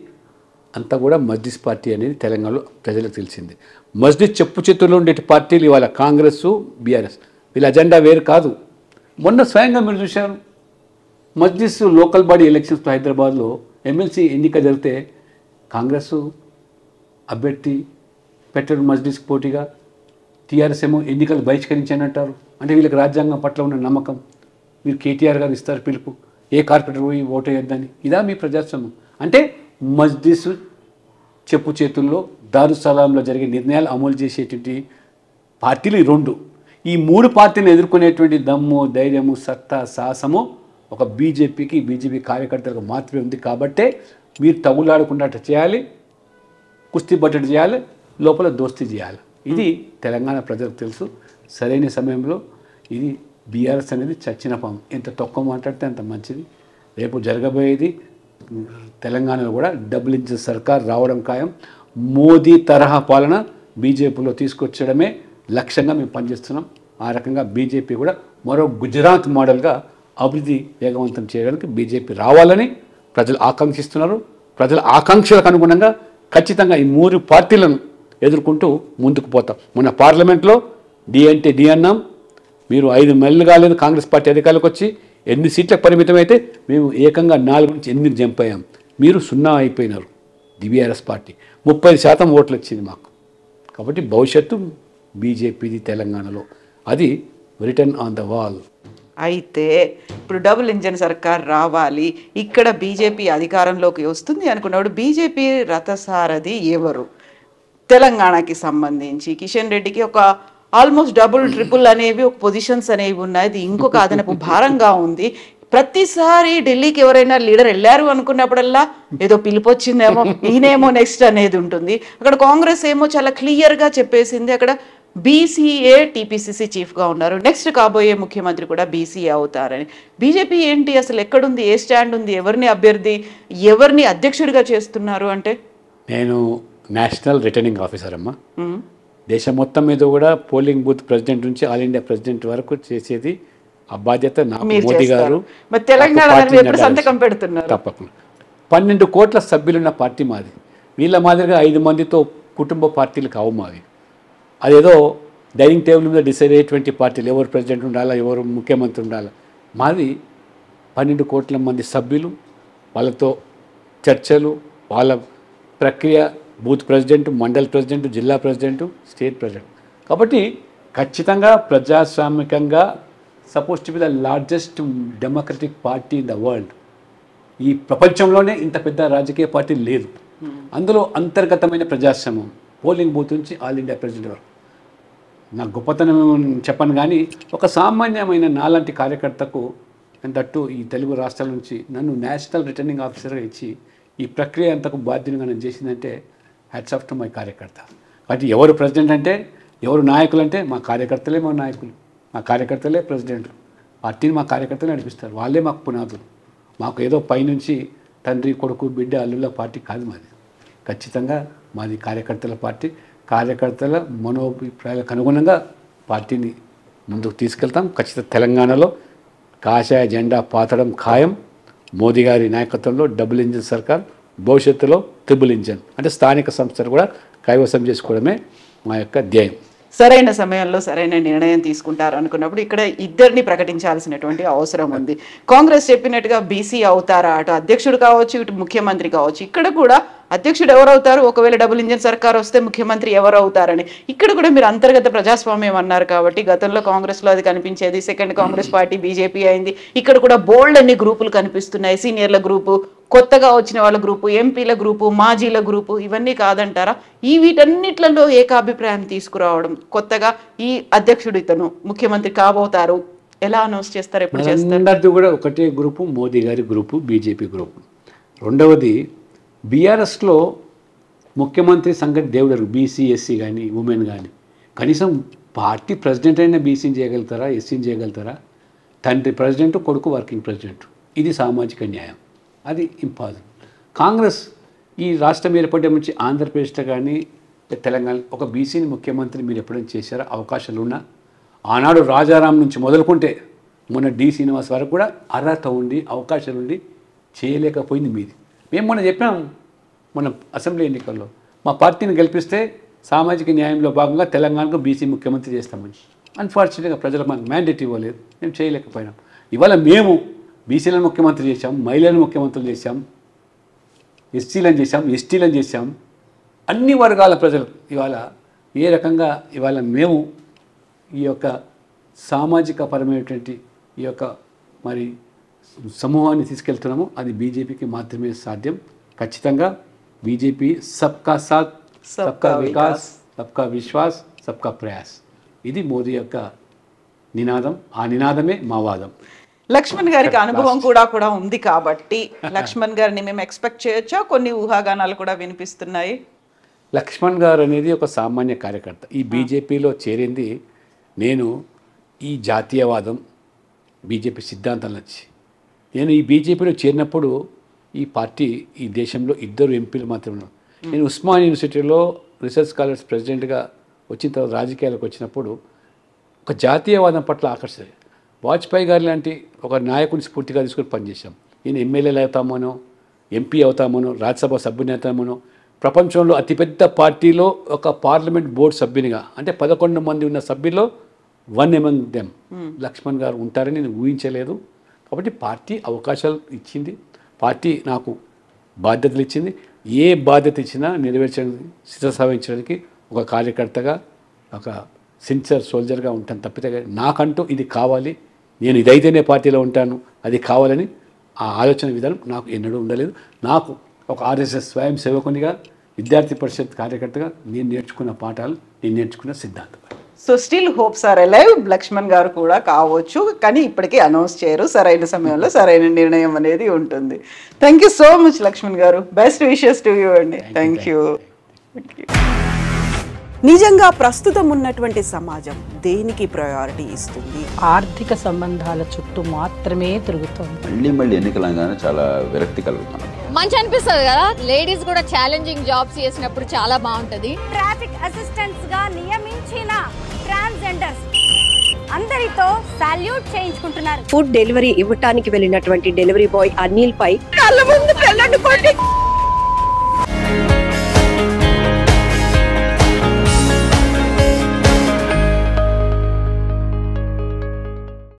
అంతా కూడా మజ్లిస్ పార్టీ అనేది తెలంగాణలో ప్రజలకు తెలిసింది. మజ్లిస్ చెప్పు చేతుల్లో ఉండే పార్టీలు ఇవాళ కాంగ్రెస్, బీఆర్ఎస్, వీళ్ళ అజెండా వేరు కాదు. మొన్న స్వయంగా మీరు చూశారు, మజ్లిస్ లోకల్ బాడీ ఎలక్షన్స్లో హైదరాబాద్లో ఎమ్మెల్సీ ఎన్నిక జరిగితే కాంగ్రెస్ అభ్యర్థి పెట్టరు మజ్లిస్ పోటీగా, టీఆర్ఎస్ ఏమో ఎన్నికలు బహిష్కరించానంటారు. అంటే వీళ్ళకి రాజ్యాంగం పట్ల ఉన్న నమ్మకం. మీరు కేటీఆర్ గారు ఇస్తారు పిలుపు, ఏ కార్పొరేటర్ పోయి ఓటు వేయొద్దని. ఇదా మీ ప్రజాస్వామ్యం? అంటే మజ్లిస్ చెప్పు చేతుల్లో దారుసలాంలో జరిగే నిర్ణయాలు అమలు చేసేటువంటి పార్టీలు ఈ 2. ఈ 3 పార్టీలను ఎదుర్కొనేటువంటి దమ్ము, ధైర్యము, సత్తా, సాహసము ఒక బీజేపీకి, బీజేపీ కార్యకర్తలకు మాత్రమే ఉంది. కాబట్టే మీరు తగులాడుకున్నట్టు చేయాలి, కుస్తీ బట్టడు చేయాలి, లోపల దోస్తీ చేయాలి. ఇది తెలంగాణ ప్రజలకు తెలుసు. సరైన సమయంలో ఇది బీఆర్ఎస్ అనేది చచ్చిన పాము. ఎంత తక్కువ మాట్లాడితే అంత మంచిది. రేపు జరగబోయేది తెలంగాణలో కూడా డబుల్ ఇంజిన్ సర్కార్ రావడం ఖాయం. మోదీ తరహా పాలన బీజేపీలో తీసుకొచ్చడమే లక్ష్యంగా మేము పనిచేస్తున్నాం. ఆ రకంగా బీజేపీ కూడా మరో గుజరాత్ మోడల్గా అభివృద్ధి వేగవంతం చేయడానికి బీజేపీ రావాలని ప్రజలు ఆకాంక్షిస్తున్నారు. ప్రజల ఆకాంక్షలకు అనుగుణంగా ఖచ్చితంగా ఈ 3 పార్టీలను ఎదుర్కొంటూ ముందుకు పోతాం. మొన్న పార్లమెంట్లో డి అంటే డి అన్నాం. మీరు 5 నెలలు కాలేదు కాంగ్రెస్ పార్టీ అధికారులకు వచ్చి 8 సీట్లకు పరిమితం అయితే మేము ఏకంగా 4 నుంచి 8 జంప్ అయ్యాం. మీరు 0 అయిపోయినారు. బీఆర్ఎస్ పార్టీ 30% ఓట్లు వచ్చింది మాకు. కాబట్టి భవిష్యత్తు బీజేపీది తెలంగాణలో, అది రిటర్న్ ఆన్ ద వాల్. అయితే ఇప్పుడు డబుల్ ఇంజన్ సర్కార్ రావాలి, ఇక్కడ బీజేపీ అధికారంలోకి వస్తుంది అనుకున్నప్పుడు బీజేపీ రథసారథి ఎవరు? తెలంగాణకి సంబంధించి కిషన్ రెడ్డికి ఒక ఆల్మోస్ట్ డబుల్ ట్రిపుల్ అనేవి ఒక పొజిషన్స్ అనేవి ఉన్నాయి. ఇది ఇంకొక అదనపు భారంగా ఉంది. ప్రతిసారి ఢిల్లీకి ఎవరైనా లీడర్ వెళ్ళారు అనుకున్నప్పుడల్లా ఏదో పిలుపు వచ్చిందేమో, ఈయనేమో నెక్స్ట్ అనేది ఉంటుంది. అక్కడ కాంగ్రెస్ ఏమో చాలా క్లియర్గా చెప్పేసింది, అక్కడ బీసీఏ టీపీసీసీ చీఫ్గా ఉన్నారు, నెక్స్ట్ కాబోయే ముఖ్యమంత్రి కూడా బీసీఏ అవుతారని. బీజేపీ ఏంటి అసలు, ఎక్కడుంది, ఏ స్టాండ్ ఉంది, ఎవరిని అభ్యర్థి, ఎవరిని అధ్యక్షుడిగా చేస్తున్నారు అంటే? నేను నేషనల్ రిటర్నింగ్ ఆఫీసర్ అమ్మా. దేశం మొత్తం మీద కూడా పోలింగ్ బూత్ ప్రెసిడెంట్ నుంచి ఆల్ ఇండియా ప్రెసిడెంట్ వరకు చేసేది ఆ బాధ్యత నాకు. మోదీ గారు తెలంగాణ సంతకం పెడుతున్నారు. తప్పకుండా 12 కోట్ల సభ్యులున్న పార్టీ మాది. వీళ్ళ మాదిరిగా 5 మందితో కుటుంబ పార్టీలు కావు మావి. అదేదో డైనింగ్ టేబుల్ మీద డిసైడ్ అయ్యేటువంటి పార్టీలు, ఎవరు ప్రెసిడెంట్ ఉండాలా, ఎవరు ముఖ్యమంత్రి ఉండాలా. మాది 12 కోట్ల మంది సభ్యులు, వాళ్ళతో చర్చలు, వాళ్ళ ప్రక్రియ, బూత్ ప్రెసిడెంట్, మండల్ ప్రెసిడెంట్, జిల్లా ప్రెసిడెంట్, స్టేట్ ప్రెసిడెంట్. కాబట్టి ఖచ్చితంగా ప్రజాస్వామికంగా suppose to be the largest democratic party in the world. ఈ ప్రపంచంలోనే ఇంత పెద్ద రాజకీయ పార్టీ లేదు. అందులో అంతర్గతమైన ప్రజాస్వామ్యం, పోలింగ్ బూత్ నుంచి ఆల్ ఇండియా ప్రెసిడెంట్ వరకు. నాకు గొప్పతనం చెప్పను కానీ ఒక సామాన్యమైన నాలాంటి కార్యకర్తకు దట్టు ఈ తెలుగు రాష్ట్రాల నుంచి నన్ను నేషనల్ రిటర్నింగ్ ఆఫీసర్గా ఇచ్చి ఈ ప్రక్రియ అంతకు బాధ్యునిగా నేను చేసిందంటే హ్యాట్స్ ఆఫ్ టు మై కార్యకర్త. కాబట్టి ఎవరు ప్రెసిడెంట్ అంటే, ఎవరు నాయకులు అంటే మా కార్యకర్తలే మా నాయకులు, మా కార్యకర్తలే ప్రెసిడెంట్. పార్టీని మా కార్యకర్తలే నడిపిస్తారు, వాళ్ళే మాకు పునాదులు. మాకు ఏదో పైనుంచి తండ్రి, కొడుకు, బిడ్డ, అల్లుల పార్టీ కాదు మాది. ఖచ్చితంగా మాది కార్యకర్తల పార్టీ. కార్యకర్తల మనోభిప్రాయాలకు అనుగుణంగా పార్టీని ముందుకు తీసుకెళ్తాం. ఖచ్చితంగా తెలంగాణలో కాషాయ జెండా పాతడం ఖాయం. మోదీ గారి నాయకత్వంలో డబుల్ ఇంజిన్ సర్కార్, భవిష్యత్తులో ట్రిపుల్ ఇంజిన్ అంటే స్థానిక సంస్థలు కూడా కైవసం చేసుకోవడమే మా యొక్క ధ్యేయం. సరైన సమయంలో సరైన నిర్ణయం తీసుకుంటారు అనుకున్నప్పుడు ఇక్కడ ఇద్దరిని ప్రకటించాల్సినటువంటి అవసరం ఉంది. కాంగ్రెస్ చెప్పినట్టుగా బీసీ అవుతారా, అటు అధ్యక్షుడు కావచ్చు, ఇటు ముఖ్యమంత్రి కావచ్చు. ఇక్కడ కూడా అధ్యక్షుడు ఎవరవుతారు, ఒకవేళ డబుల్ ఇంజిన్ సర్కార్ వస్తే ముఖ్యమంత్రి ఎవరు అవుతారని ఇక్కడ కూడా మీరు అంతర్గత ప్రజాస్వామ్యం అన్నారు కాబట్టి గతంలో కాంగ్రెస్లో అది కనిపించేది. సెకండ్ కాంగ్రెస్ పార్టీ బీజేపీ అయింది. ఇక్కడ కూడా బోల్డ్ అన్ని గ్రూపులు కనిపిస్తున్నాయి. సీనియర్ల గ్రూపు, కొత్తగా వచ్చిన వాళ్ళ గ్రూపు, ఎంపీల గ్రూపు, మాజీల గ్రూపు, ఇవన్నీ కాదంటారా? ఈ వీటన్నిట్లలో ఏకాభిప్రాయం తీసుకురావడం, కొత్తగా ఈ అధ్యక్షుడు ఇతను ముఖ్యమంత్రి కాబోతారు, ఎలా అనౌన్స్ చేస్తారు, ఎప్పుడు చేస్తారు? అందరిది కూడా ఒకటే గ్రూపు, మోదీ గారి గ్రూపు, బీజేపీ గ్రూపు. రెండవది బీఆర్ఎస్లో ముఖ్యమంత్రి సంగతి దేవుడు, బీసీ, ఎస్సీ కానీ, ఉమెన్ కానీ. కనీసం పార్టీ ప్రెసిడెంట్ అయినా బీసీని చేయగలుగుతారా, ఎస్సీని చేయగలుగుతారా? తండ్రి ప్రెసిడెంట్, కొడుకు వర్కింగ్ ప్రెసిడెంట్. ఇది సామాజిక న్యాయం, అది ఇంపాసిబుల్. కాంగ్రెస్ ఈ రాష్ట్రం ఏర్పడే నుంచి ఆంధ్రప్రదేశ్లో కానీ తెలంగాణ ఒక బీసీని ముఖ్యమంత్రి మీరు ఎప్పుడైనా చేశారా? అవకాశాలు ఉన్నా ఆనాడు రాజారాం నుంచి మొదలుకుంటే మొన్న డి శ్రీనివాస్ వరకు కూడా అర్హత ఉండి అవకాశాలు ఉండి చేయలేకపోయింది మీది. మేము మొన్న చెప్పాం, మన అసెంబ్లీ ఎన్నికల్లో మా పార్టీని గెలిపిస్తే సామాజిక న్యాయంలో భాగంగా తెలంగాణకు బీసీ ముఖ్యమంత్రి చేస్తామని. అన్ఫార్చునేట్గా ప్రజలు మాకు మ్యాండేట్ ఇవ్వలేదు, మేము చేయలేకపోయినాం. ఇవాళ మేము బీసీలను ముఖ్యమంత్రి చేశాం, మహిళలను ముఖ్యమంత్రులు చేశాం, ఎస్సీలను చేశాం, ఎస్టీలను చేశాం. అన్ని వర్గాల ప్రజలు ఇవాళ ఏ రకంగా ఇవాళ మేము ఈ యొక్క సామాజిక పరమైనటువంటి ఈ యొక్క మరి సమూహాన్ని తీసుకెళ్తున్నాము, అది బీజేపీకి మాత్రమే సాధ్యం. ఖచ్చితంగా బీజేపీ సబ్కా సాత్, సబ్కా వికాస్, సబ్కా విశ్వాస్, సబ్కా ప్రయాస్, ఇది మోదీ యొక్క నినాదం. ఆ నినాదమే మా వాదం. లక్ష్మణ్ గారికి అనుభవం కూడా ఉంది కాబట్టి లక్ష్మణ్ గారిని మేము ఎక్స్పెక్ట్ చేయొచ్చా? కొన్ని ఊహాగానాలు కూడా వినిపిస్తున్నాయి. లక్ష్మణ్ గారు అనేది ఒక సామాన్య కార్యకర్త. ఈ బీజేపీలో చేరింది నేను ఈ జాతీయవాదం, బీజేపీ సిద్ధాంతాలు నచ్చి. నేను ఈ బీజేపీలో చేరినప్పుడు ఈ పార్టీ ఈ దేశంలో 2 ఎంపీలు మాత్రమే ఉన్నారు. నేను ఉస్మాన్ యూనివర్సిటీలో రీసెర్చ్ స్కాలర్స్ ప్రెసిడెంట్గా వచ్చిన తర్వాత రాజకీయాలకు వచ్చినప్పుడు ఒక జాతీయవాదం పట్ల ఆకర్షణ. వాజ్పేయి గారి లాంటి ఒక నాయకుని స్ఫూర్తిగా తీసుకొని పనిచేశాం. నేను ఎమ్మెల్యేలు అవుతామనో, ఎంపీ అవుతామనో, రాజ్యసభ సభ్యుని అవుతామనో, ప్రపంచంలో అతిపెద్ద పార్టీలో ఒక పార్లమెంట్ బోర్డు సభ్యునిగా, అంటే 11 మంది ఉన్న సభ్యుల్లో 1 among them లక్ష్మణ్ గారు ఉంటారని నేను ఊహించలేదు. కాబట్టి పార్టీ అవకాశాలు ఇచ్చింది, పార్టీ నాకు బాధ్యతలు ఇచ్చింది. ఏ బాధ్యత ఇచ్చినా నెరవేర్చడానికి, శిరసావహించడానికి ఒక కార్యకర్తగా, ఒక సిన్సియర్ సోల్జర్గా ఉంటాను తప్పితే నాకంటూ ఇది కావాలి, నేను ఇదైతేనే పార్టీలో ఉంటాను, అది కావాలని ఆ ఆలోచన విధానం నాకు ఎన్నడూ ఉండలేదు. నాకు ఒక ఆర్ఎస్ఎస్ స్వయం సేవకునిగా, విద్యార్థి పరిషత్ కార్యకర్తగా నేను నేర్చుకున్న పాఠాలు, నేను నేర్చుకున్న సిద్ధాంతం. So still hopes are alive. Laxman గారు కూడా కావచ్చు, కానీ ఇప్పటికీ అనౌన్స్ చేయరు. సరైన సమయంలో సరైన నిర్ణయం అనేది ఉంటుంది. Thank you so much Laxman గారు. బెస్ట్ విషెస్ టు యూ అండి. Thank you. నిజంగా ప్రస్తుతం ఉన్నటువంటి సమాజం దేనికి ప్రయారిటీ ఇస్తుంది? ఆర్థిక సంబంధాల చుట్టూ మాత్రమే తిరుగుతోంది. మళ్ళీ ఎన్నికలంగానే చాలా విరక్తి కలుగుతున్నాం. మంచి అనిపిస్తుంది కదా, లేడీస్ కూడా ఛాలెంజింగ్ జాబ్స్ చేసినప్పుడు చాలా బాగుంటది. ట్రాఫిక్ అసిస్టెంట్స్ గా నియమించిన ట్రాన్స్జెండర్స్ అందరితో సాల్యూట్ చేయించుకుంటున్నారు. ఫుడ్ డెలివరీ ఇవ్వటానికి వెళ్ళినటువంటి డెలివరీ బాయ్ అనిల్ పై కళ్ళ ముందు